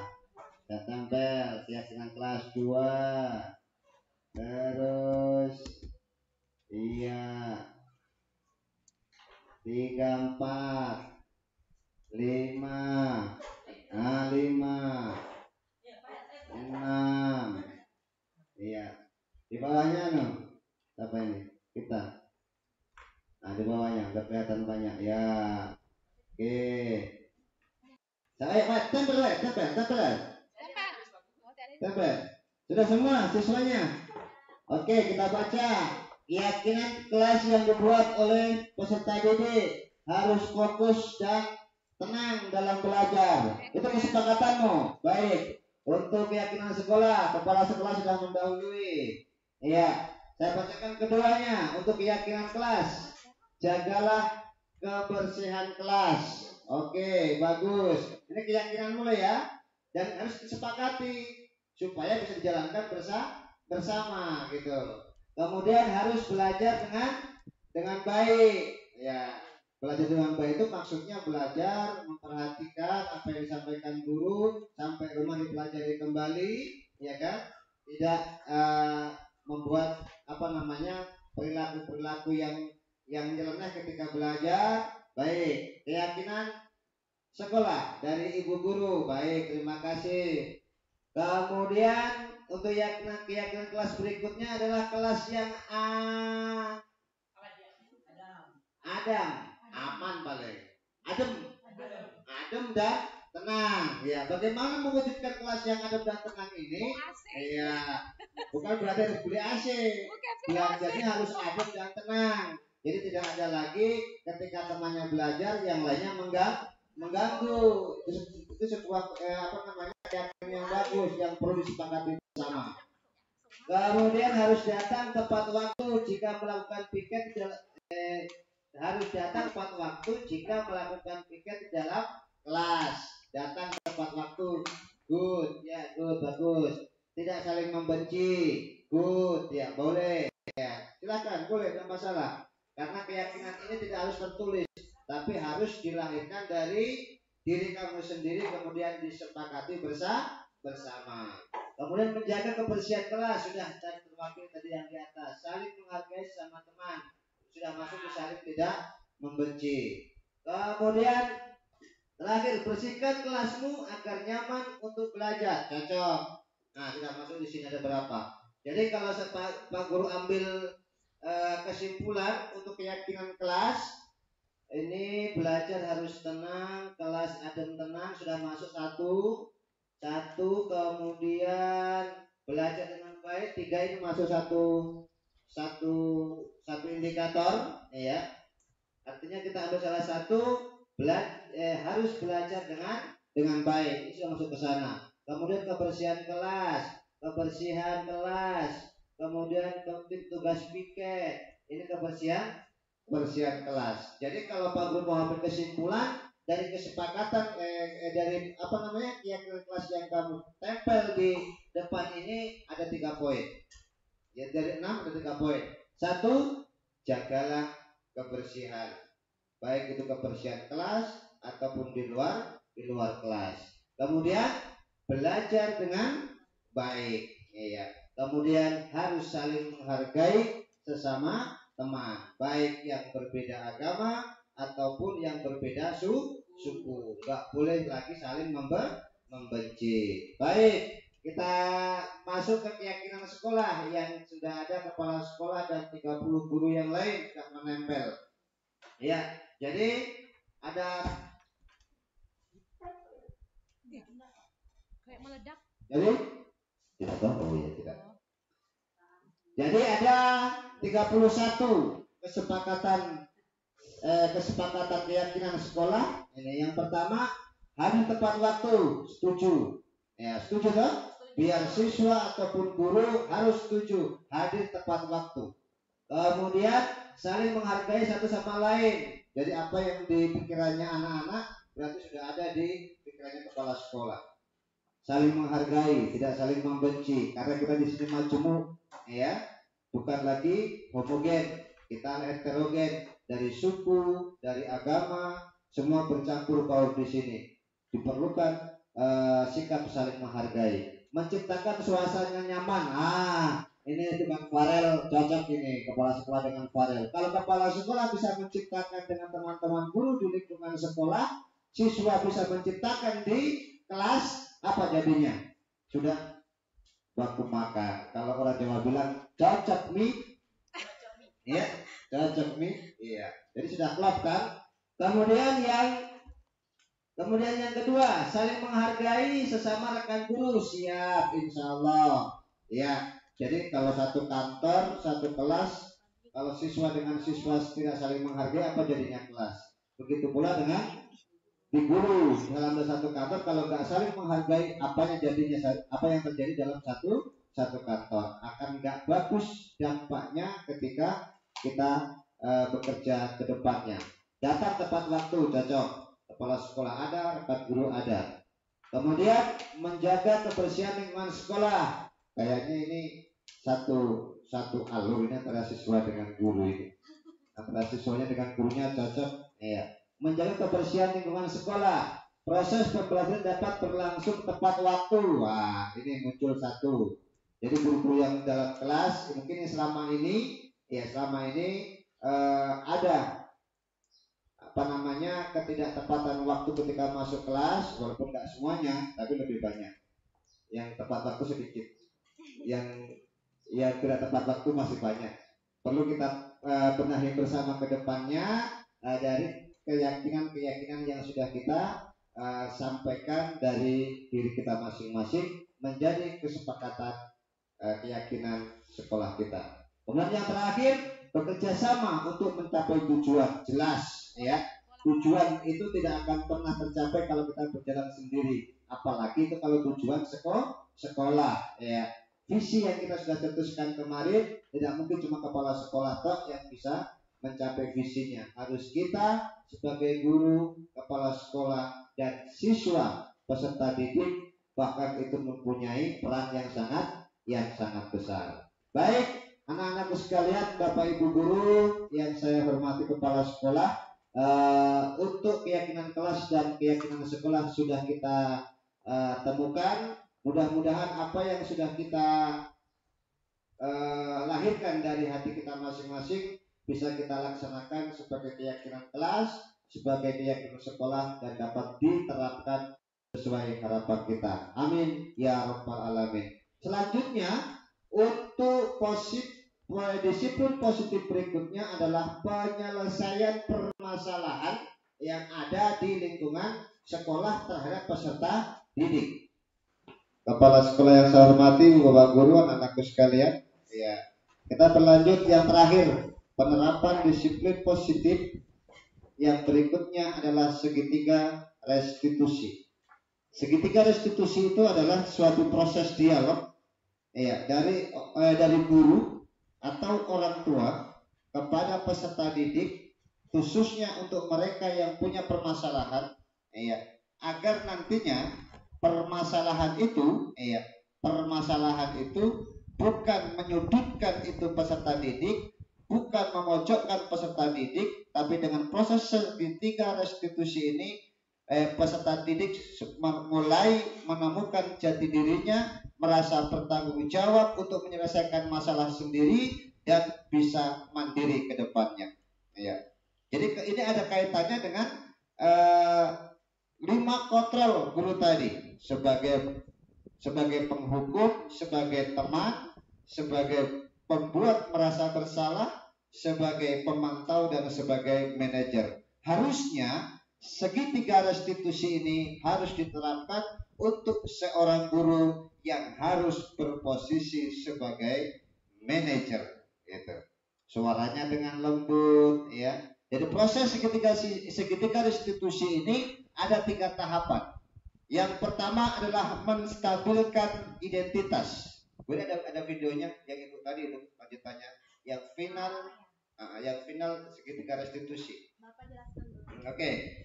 Kita tempel keyakinan kelas 2. Terus iya 3, 4, 5. Nah, 5, 6. Iya. Di bawahnya apa ini? Kita. Nah, di bawahnya udah kelihatan banyak ya. Oke. Saya tempel. Tempel. Sudah semua siswanya. Oke, kita baca. Keyakinan kelas yang dibuat oleh peserta didik harus fokus dan tenang dalam belajar. Itu kesepakatanmu. Baik. Untuk keyakinan sekolah, kepala sekolah sudah mendahului. Iya. Saya bacakan keduanya. Untuk keyakinan kelas, jagalah kebersihan kelas. Oke, bagus. Ini keyakinan mulai ya. Dan harus disepakati supaya bisa dijalankan bersama gitu. Kemudian harus belajar dengan baik. Ya, belajar dengan baik itu maksudnya belajar memperhatikan apa yang disampaikan guru sampai rumah dipelajari kembali, ya kan? Tidak membuat perilaku yang nyeleneh ketika belajar. Baik, keyakinan sekolah dari ibu guru. Baik, terima kasih. Kemudian untuk keyakinan kelas berikutnya adalah kelas yang Adam, aman paling. Adem dan tenang. Ya, bagaimana mewujudkan kelas yang adem dan tenang ini? Iya, bukan berarti harus beli AC. Belajarnya harus adem dan tenang. Jadi tidak ada lagi ketika temannya belajar yang lainnya mengganggu. Itu sebuah keyakinan yang bagus yang perlu disepakati bersama. Kemudian harus datang tepat waktu jika melakukan piket harus datang tepat waktu jika melakukan piket di dalam kelas. Datang tepat waktu. Good, ya, good, bagus. Tidak saling membenci. Good, ya, boleh. Ya, silakan, boleh, tidak masalah. Karena keyakinan ini tidak harus tertulis, tapi harus dilahirkan dari diri kamu sendiri, kemudian disepakati bersama. Kemudian menjaga kebersihan kelas, sudah terwakil tadi yang di atas. Saling menghargai sama teman, sudah masuk ke saling tidak membenci. Kemudian terakhir, bersihkan kelasmu agar nyaman untuk belajar. Cocok. Nah, sudah masuk di sini ada berapa? Jadi kalau Pak Guru ambil kesimpulan untuk keyakinan kelas, ini belajar harus tenang, kelas adem tenang, sudah masuk satu. Kemudian belajar dengan baik, 3 ini masuk satu indikator, ya. Artinya kita ambil salah satu, harus belajar dengan baik. Ini sudah masuk ke sana. Kemudian kebersihan kelas, kemudian tugas piket, ini kebersihan kelas. Jadi kalau Pak Guru mau ambil kesimpulan dari kesepakatan dari keyakinan kelas yang kamu tempel di depan ini ada 3 poin. Ya, dari 6 ada 3 poin. 1, jagalah kebersihan. Baik itu kebersihan kelas ataupun di luar kelas. Kemudian belajar dengan baik, ya. Kemudian harus saling menghargai sesama teman, baik yang berbeda agama ataupun yang berbeda suku. Enggak boleh lagi saling membenci. Baik, kita masuk ke keyakinan sekolah yang sudah ada kepala sekolah dan 30 guru yang lain sudah menempel. Ya, jadi ada kayak meledak. Jadi ada 31 kesepakatan keyakinan sekolah. Ini yang pertama, hadir tepat waktu. Setuju? Ya, setuju toh? Biar siswa ataupun guru harus setuju hadir tepat waktu. Kemudian saling menghargai satu sama lain. Jadi apa yang di pikirannya anak-anak berarti sudah ada di pikirannya kepala sekolah. Saling menghargai, tidak saling membenci. Karena kita di sini majemuk, ya, bukan lagi homogen. Kita heterogen, dari suku, dari agama, semua bercampur baur di sini. Diperlukan sikap saling menghargai, menciptakan suasana nyaman. Ini dengan Farel cocok ini, kepala sekolah dengan Farel. Kalau kepala sekolah bisa menciptakan dengan teman-teman guru di lingkungan sekolah, siswa bisa menciptakan di kelas, apa jadinya? Sudah baku makan. Kalau orang Jawa bilang cocok mie, ya, cocok mie, iya. Jadi sudah klop kan? Kemudian yang kedua, saling menghargai sesama rekan guru. Siap, insya Allah. Ya, jadi kalau satu kantor, satu kelas, kalau siswa dengan siswa tidak saling menghargai, apa jadinya kelas? Begitu pula dengan di guru dalam satu kantor kalau nggak saling menghargai apa yang terjadi dalam satu kantor akan nggak bagus dampaknya ketika kita bekerja ke depannya. Datang tepat waktu cocok, kepala sekolah ada, rekan guru ada. Kemudian menjaga kebersihan lingkungan sekolah. Kayaknya ini satu alur ini antara siswa dengan guru ini. Antara siswanya dengan gurunya cocok. Iya. Menjaga kebersihan lingkungan sekolah. Proses pembelajaran dapat berlangsung tepat waktu. Wah, ini muncul satu. Jadi guru-guru yang dalam kelas mungkin selama ini ada ketidaktepatan waktu ketika masuk kelas, walaupun nggak semuanya, tapi lebih banyak. Yang tepat waktu sedikit, yang tidak tepat waktu masih banyak. Perlu kita benahi bersama ke depannya dari keyakinan yang sudah kita sampaikan dari diri kita masing-masing menjadi kesepakatan keyakinan sekolah kita. Kemudian yang terakhir, bekerja sama untuk mencapai tujuan. Jelas ya, tujuan itu tidak akan pernah tercapai kalau kita berjalan sendiri, apalagi itu kalau tujuan sekolah ya. Visi yang kita sudah cetuskan kemarin tidak mungkin cuma kepala sekolah tok yang bisa mencapai visinya. Harus kita sebagai guru, kepala sekolah dan siswa peserta didik bahkan itu mempunyai peran yang sangat besar. Baik, anak-anakku sekalian, Bapak Ibu guru yang saya hormati, kepala sekolah, untuk keyakinan kelas dan keyakinan sekolah sudah kita temukan. Mudah-mudahan apa yang sudah kita lahirkan dari hati kita masing-masing bisa kita laksanakan sebagai keyakinan kelas, sebagai keyakinan sekolah, dan dapat diterapkan sesuai harapan kita. Amin ya rabbal alamin. Selanjutnya, untuk disiplin positif berikutnya adalah penyelesaian permasalahan yang ada di lingkungan sekolah terhadap peserta didik. Kepala sekolah yang saya hormati, Bapak Guru, anak-anakku sekalian, ya, kita berlanjut yang terakhir, penerapan disiplin positif. Yang berikutnya adalah segitiga restitusi. Segitiga restitusi itu adalah suatu proses dialog ya, dari guru atau orang tua kepada peserta didik, khususnya untuk mereka yang punya permasalahan ya, agar nantinya permasalahan itu bukan menyudutkan itu peserta didik, bukan memojokkan peserta didik, tapi dengan proses segitiga restitusi ini peserta didik mulai menemukan jati dirinya, merasa bertanggung jawab untuk menyelesaikan masalah sendiri dan bisa mandiri ke depannya. Ya. Jadi ini ada kaitannya dengan 5 kontrol guru tadi, sebagai penghukum, sebagai teman, sebagai pembuat merasa bersalah, sebagai pemantau, dan sebagai manajer. Harusnya segitiga restitusi ini harus diterapkan untuk seorang guru yang harus berposisi sebagai manajer, gitu. Suaranya dengan lembut, ya. Jadi proses segitiga restitusi ini ada 3 tahapan. Yang pertama adalah menstabilkan identitas. Boleh ada videonya yang itu tadi itu lanjutannya. Yang final segitiga restitusi. Bapak jelaskan dulu. Oke.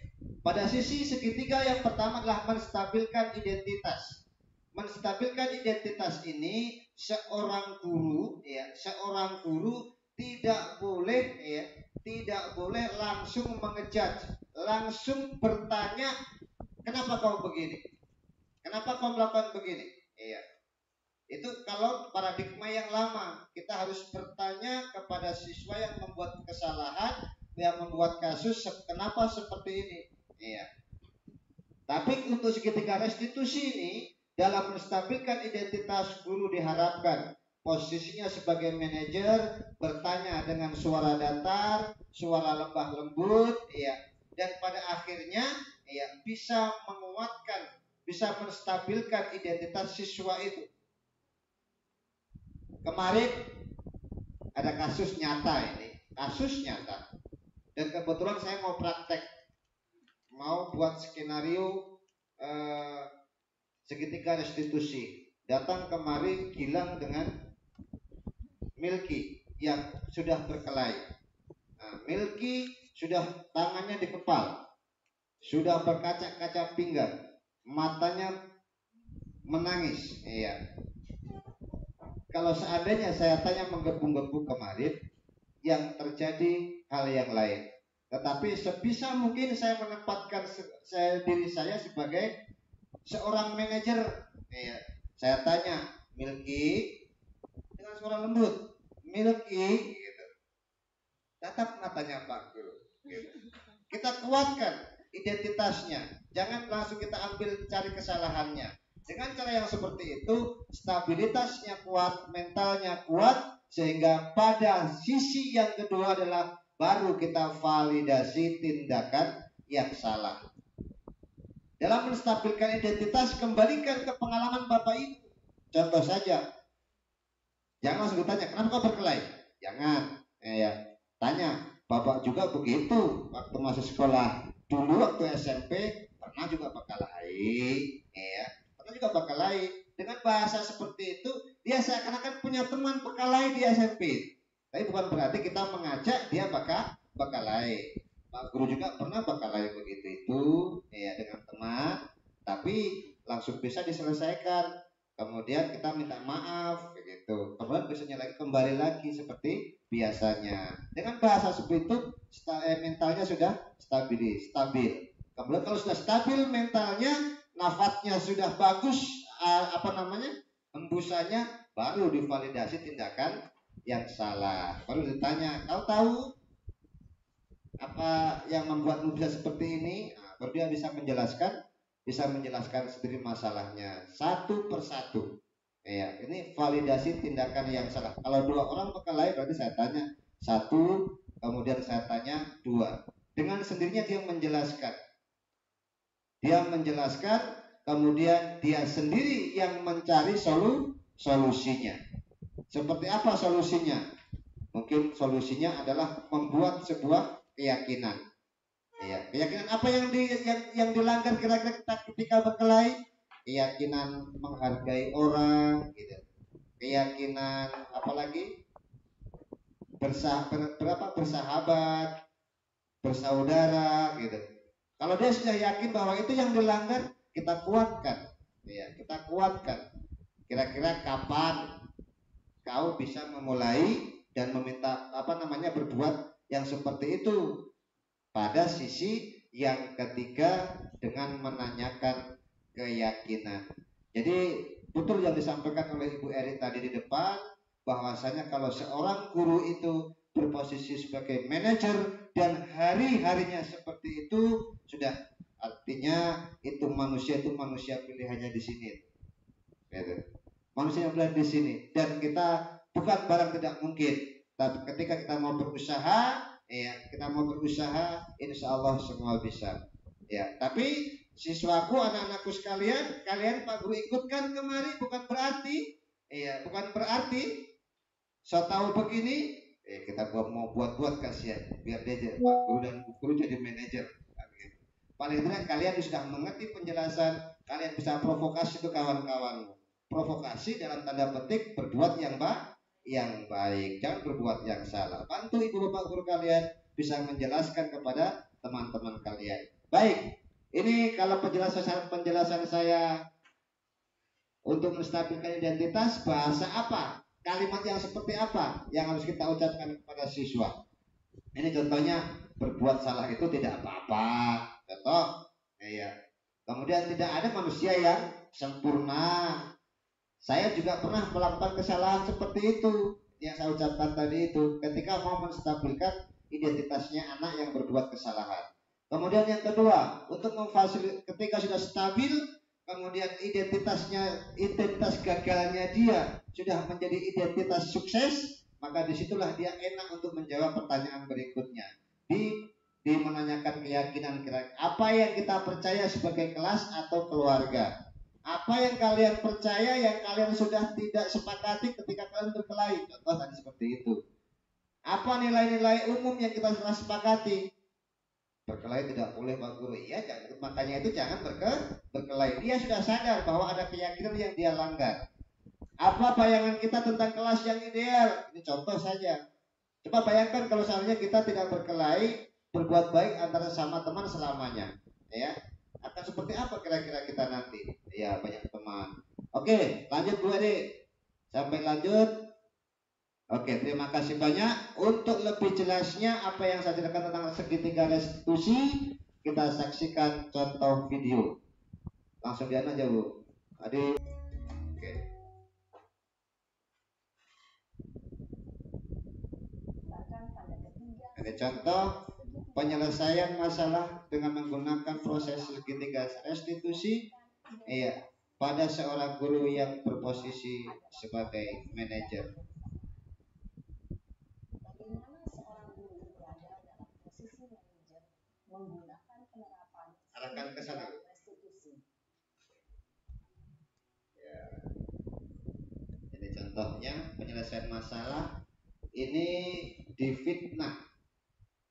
Pada sisi segitiga yang pertama adalah menstabilkan identitas. Menstabilkan identitas ini seorang guru tidak boleh langsung mengejudge, langsung bertanya, kenapa kau begini? Kenapa kau melakukan begini? Iya. Itu kalau paradigma yang lama, kita harus bertanya kepada siswa yang membuat kesalahan, yang membuat kasus, kenapa seperti ini? Iya. Tapi untuk segitiga restitusi ini, dalam menstabilkan identitas guru diharapkan posisinya sebagai manajer bertanya dengan suara datar, suara lembah lembut, ya, dan pada akhirnya ya bisa menguatkan, bisa menstabilkan identitas siswa itu. Kemarin ada kasus nyata ini, dan kebetulan saya mau mau buat skenario segitiga restitusi. Datang kemari Gilang dengan Milky yang sudah berkelahi. Nah, Milky sudah tangannya dikepal, sudah berkaca-kaca pinggang, matanya menangis. Iya. Kalau seandainya saya tanya menggebu-gebu kemarin, yang terjadi hal yang lain. Tetapi sebisa mungkin saya menempatkan diri saya sebagai seorang manajer. Iya. Saya tanya Milky dengan suara lembut, Milky, gitu. Tatap matanya Pak Guru. Gitu. Kita kuatkan identitasnya, jangan langsung kita ambil cari kesalahannya. Dengan cara yang seperti itu, stabilitasnya kuat, mentalnya kuat, sehingga pada sisi yang kedua adalah baru kita validasi tindakan yang salah. Dalam menstabilkan identitas, kembalikan ke pengalaman Bapak Ibu. Contoh saja, jangan langsung ditanya, kenapa kau berkelahi? Jangan, ya. Tanya, Bapak juga begitu waktu masih sekolah. Dulu waktu SMP pernah juga berkelahi, ya. Pernah juga berkelahi. Dengan bahasa seperti itu, dia seakan-akan punya teman berkelahi di SMP. Tapi bukan berarti kita mengajak dia berkelahi. Pak Guru juga pernah berkelahi begitu itu, ya, dengan teman. Tapi langsung bisa diselesaikan. Kemudian kita minta maaf, begitu. Kemudian besoknya lagi kembali lagi seperti biasanya. Dengan bahasa seperti itu, mentalnya sudah stabil. Kemudian kalau sudah stabil mentalnya, nafasnya sudah bagus, hembusannya, baru divalidasi tindakan yang salah. Baru ditanya, kau tahu apa yang membuatmu bisa seperti ini? Nah, baru dia bisa menjelaskan sendiri masalahnya satu persatu. Ya, ini validasi tindakan yang salah. Kalau dua orang berkelahi berarti saya tanya satu, kemudian saya tanya dua. Dengan sendirinya dia menjelaskan. Kemudian dia sendiri yang mencari solusinya. Seperti apa solusinya? Mungkin solusinya adalah membuat sebuah keyakinan. Ya, keyakinan apa yang dilanggar kira-kira ketika berkelahi? Keyakinan menghargai orang, gitu. Keyakinan apalagi? Bersahabat, bersaudara, gitu. Kalau dia sudah yakin bahwa itu yang dilanggar, kita kuatkan. Ya, kita kuatkan. Kira-kira kapan kau bisa memulai dan meminta berbuat yang seperti itu? Pada sisi yang ketiga dengan menanyakan keyakinan. Jadi betul yang disampaikan oleh Ibu Eri tadi di depan, bahwasanya kalau seorang guru itu berposisi sebagai manajer dan hari-harinya seperti itu, sudah artinya itu manusia pilihannya di sini. Manusia yang pilihan di sini, dan kita bukan barang tidak mungkin. Tapi ketika kita mau berusaha, insya Allah semua bisa. Ya, tapi siswaku, anak-anakku sekalian, kalian Pak Guru ikutkan kemari bukan berarti, so tahu begini, kita mau buat kasihan, biar dia Pak Guru dan Bu Guru jadi manajer. Paling tidak kalian sudah mengerti penjelasan, kalian bisa provokasi itu kawan-kawanmu. Provokasi dalam tanda petik berbuat yang baik, jangan berbuat yang salah. Bantu ibu bapak guru kalian bisa menjelaskan kepada teman-teman kalian. Baik, ini kalau penjelasan saya untuk menstabilkan identitas, bahasa apa, kalimat yang seperti apa yang harus kita ucapkan kepada siswa. Ini contohnya, berbuat salah itu tidak apa-apa. Contoh, ya. Kemudian tidak ada manusia yang sempurna. Saya juga pernah melakukan kesalahan seperti itu yang saya ucapkan tadi itu, ketika mau menstabilkan identitasnya anak yang berbuat kesalahan. Kemudian yang kedua, untuk ketika sudah stabil, kemudian identitas gagalnya dia sudah menjadi identitas sukses, maka disitulah dia enak untuk menjawab pertanyaan berikutnya. Di menanyakan keyakinan apa yang kita percaya sebagai kelas atau keluarga. Apa yang kalian percaya yang kalian sudah tidak sepakati ketika kalian berkelahi? Contoh tadi seperti itu. Apa nilai-nilai umum yang kita sudah sepakati? Berkelahi tidak boleh Pak Guru. Iya, makanya itu jangan berkelahi. Dia sudah sadar bahwa ada keyakinan yang dia langgar. Apa bayangan kita tentang kelas yang ideal? Ini contoh saja. Coba bayangkan kalau seandainya kita tidak berkelahi, berbuat baik antara sama teman selamanya, ya. Akan seperti apa kira-kira kita nanti? Ya, banyak teman. Oke, lanjut Bu Adik. Sampai lanjut. Oke, terima kasih banyak. Untuk lebih jelasnya apa yang saya ceritakan tentang segitiga restitusi, kita saksikan contoh video. Langsung jalan aja Bu. Adik. Oke. Bahkan pada ketiga Ada contoh penyelesaian masalah dengan menggunakan proses segitiga restitusi. Iya, pada seorang guru yang berposisi sebagai manajer. bagaimana seorang guru berada dalam posisi manajer menggunakan penerapan Arahkan ke sana. restitusi. Ya. Ini contohnya penyelesaian masalah ini difitnah.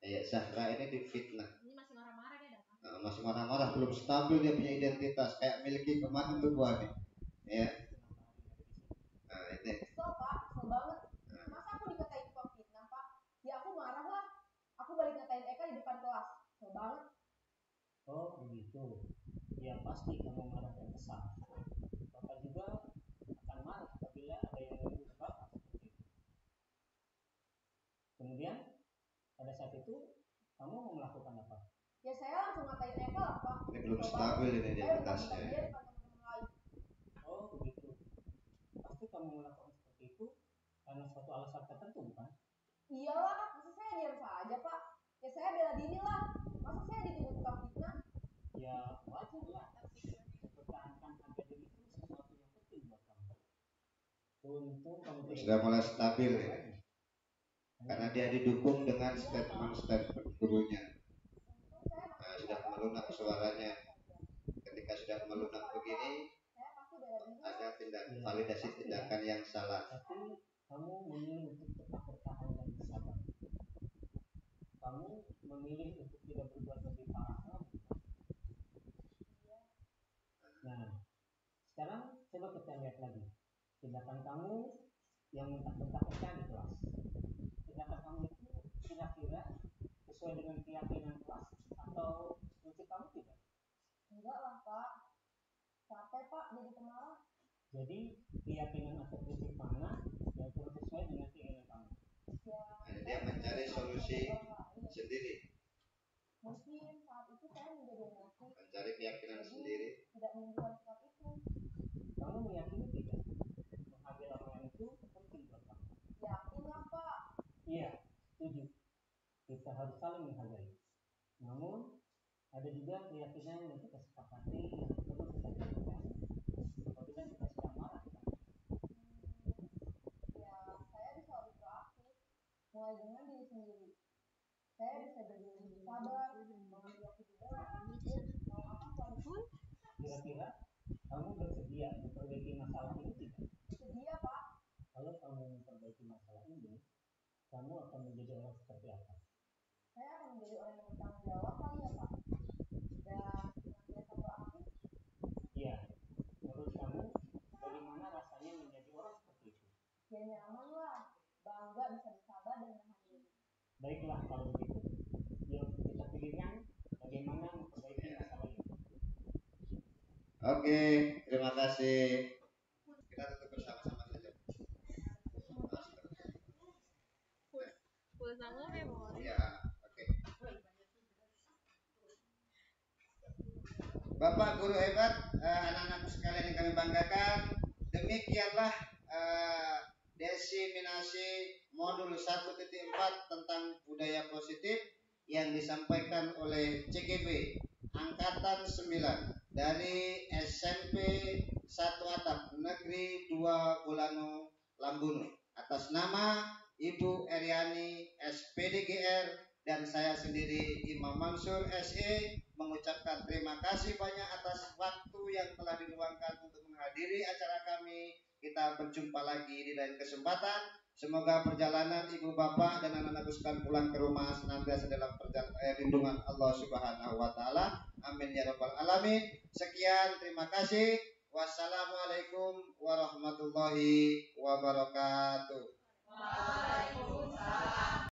Ya, Zahra ini difitnah. Ini masih marah-marah dia datang. Nah, masih marah-marah, belum stabil dia punya identitas kayak miliki kemarin tuh gua nih. Ya. Nah, ini. Kesel Pak, kesel banget. Masa aku dikatain tukang fitnah Pak? Ya aku marah lah. Aku balik ngatain Eka di depan kelas. Kesel banget. Oh begitu. Ya pasti kamu marah dan kesal. Bapak juga akan marah apabila ada yang menuduh Bapak seperti itu. Kemudian pada saat itu kamu mau melakukan apa? Ya saya langsung ngatain Eka lah Pak. Ini belum Kesel stabil banget. ini Saya udah identitasnya. ngatain dia depan teman-teman lain. Oh begitu. Pasti kamu melakukan seperti itu karena suatu alasan tertentu bukan? Iyalah, masa saya diam saja Pak? Ya saya bela diri lah. Masa saya dituduh tukang fitnah? Ya wajar lah. Mempertahankan harga diri itu sesuatu yang penting buat kamu. Untung kamu tidak Sudah mulai stabil ini. Karena dia didukung dengan statement gurunya. Nah, sudah melunak suaranya. Ketika sudah melunak begini, Saya pasti bela diri. ada validasi tindakan yang salah. Tapi kamu memilih untuk tetap bertahan dan bersabar. Kamu memilih untuk tidak berbuat lebih parah lagi. Nah, sekarang coba kita lihat lagi tindakan kamu yang mentak-mentak pecah di kelas. Tindakan kamu itu kira-kira sesuai dengan keyakinan kelas atau prinsip kamu tidak? Enggak lah Pak. Capek Pak jadi pemarah. Jadi keyakinan atau prinsip mana yang kurang sesuai dengan keinginan kamu? Ya, Nah, dia mencari solusi sendiri, mungkin saat itu saya menjadi emosi. mencari keyakinan sendiri. Tidak membuat sikap itu. Kamu meyakini tidak? Menghargai orang lain itu penting buat kamu. Yakin lah Pak. Iya, setuju. Kita harus saling menghargai. Namun ada juga keyakinan yang kita sepakati yang perlu kita jaga apabila kita sedang marah. Ya, saya bisa lebih proaktif. Mulai dengan diri sendiri. Saya bisa jadi lebih sabar, mengambil waktu juga, mau apa pun. Kira-kira kamu bersedia memperbaiki masalah ini tidak? Sedia Pak. Kalau kamu memperbaiki masalah ini, kamu akan menjadi orang seperti apa? Saya akan menjadi orang yang bertanggung jawab kali ya Pak. Dan senantiasa proaktif. Iya, menurut kamu bagaimana rasanya menjadi orang seperti itu? Ya nyaman lah. Bangga bisa bersabar dan menahan diri. Baiklah kalau begitu. Yuk kita pikirkan bagaimana memperbaiki masalah ini. Oke, terima kasih. Kita tutup bersama-sama saja. Pulsa memori. Ya, oke. Bapak guru hebat, anak-anakku sekalian yang kami banggakan, demikianlah desiminasi modul 1.4 tentang budaya positif yang disampaikan oleh CGB Angkatan 9 dari SMP 1 Atap Negeri 2 Bulanu Lambunu atas nama Ibu Eriani SPDGR dan saya sendiri Imam Mansur SE mengucapkan terima kasih banyak atas waktu yang telah diluangkan untuk menghadiri acara kami. Kita berjumpa lagi di lain kesempatan. Semoga perjalanan ibu bapak dan anak-anakku sekalian pulang ke rumah senantiasa dalam lindungan Allah Subhanahu wa taala. Amin ya rabbal alamin. Sekian, terima kasih. Wassalamualaikum warahmatullahi wabarakatuh. Waalaikumsalam.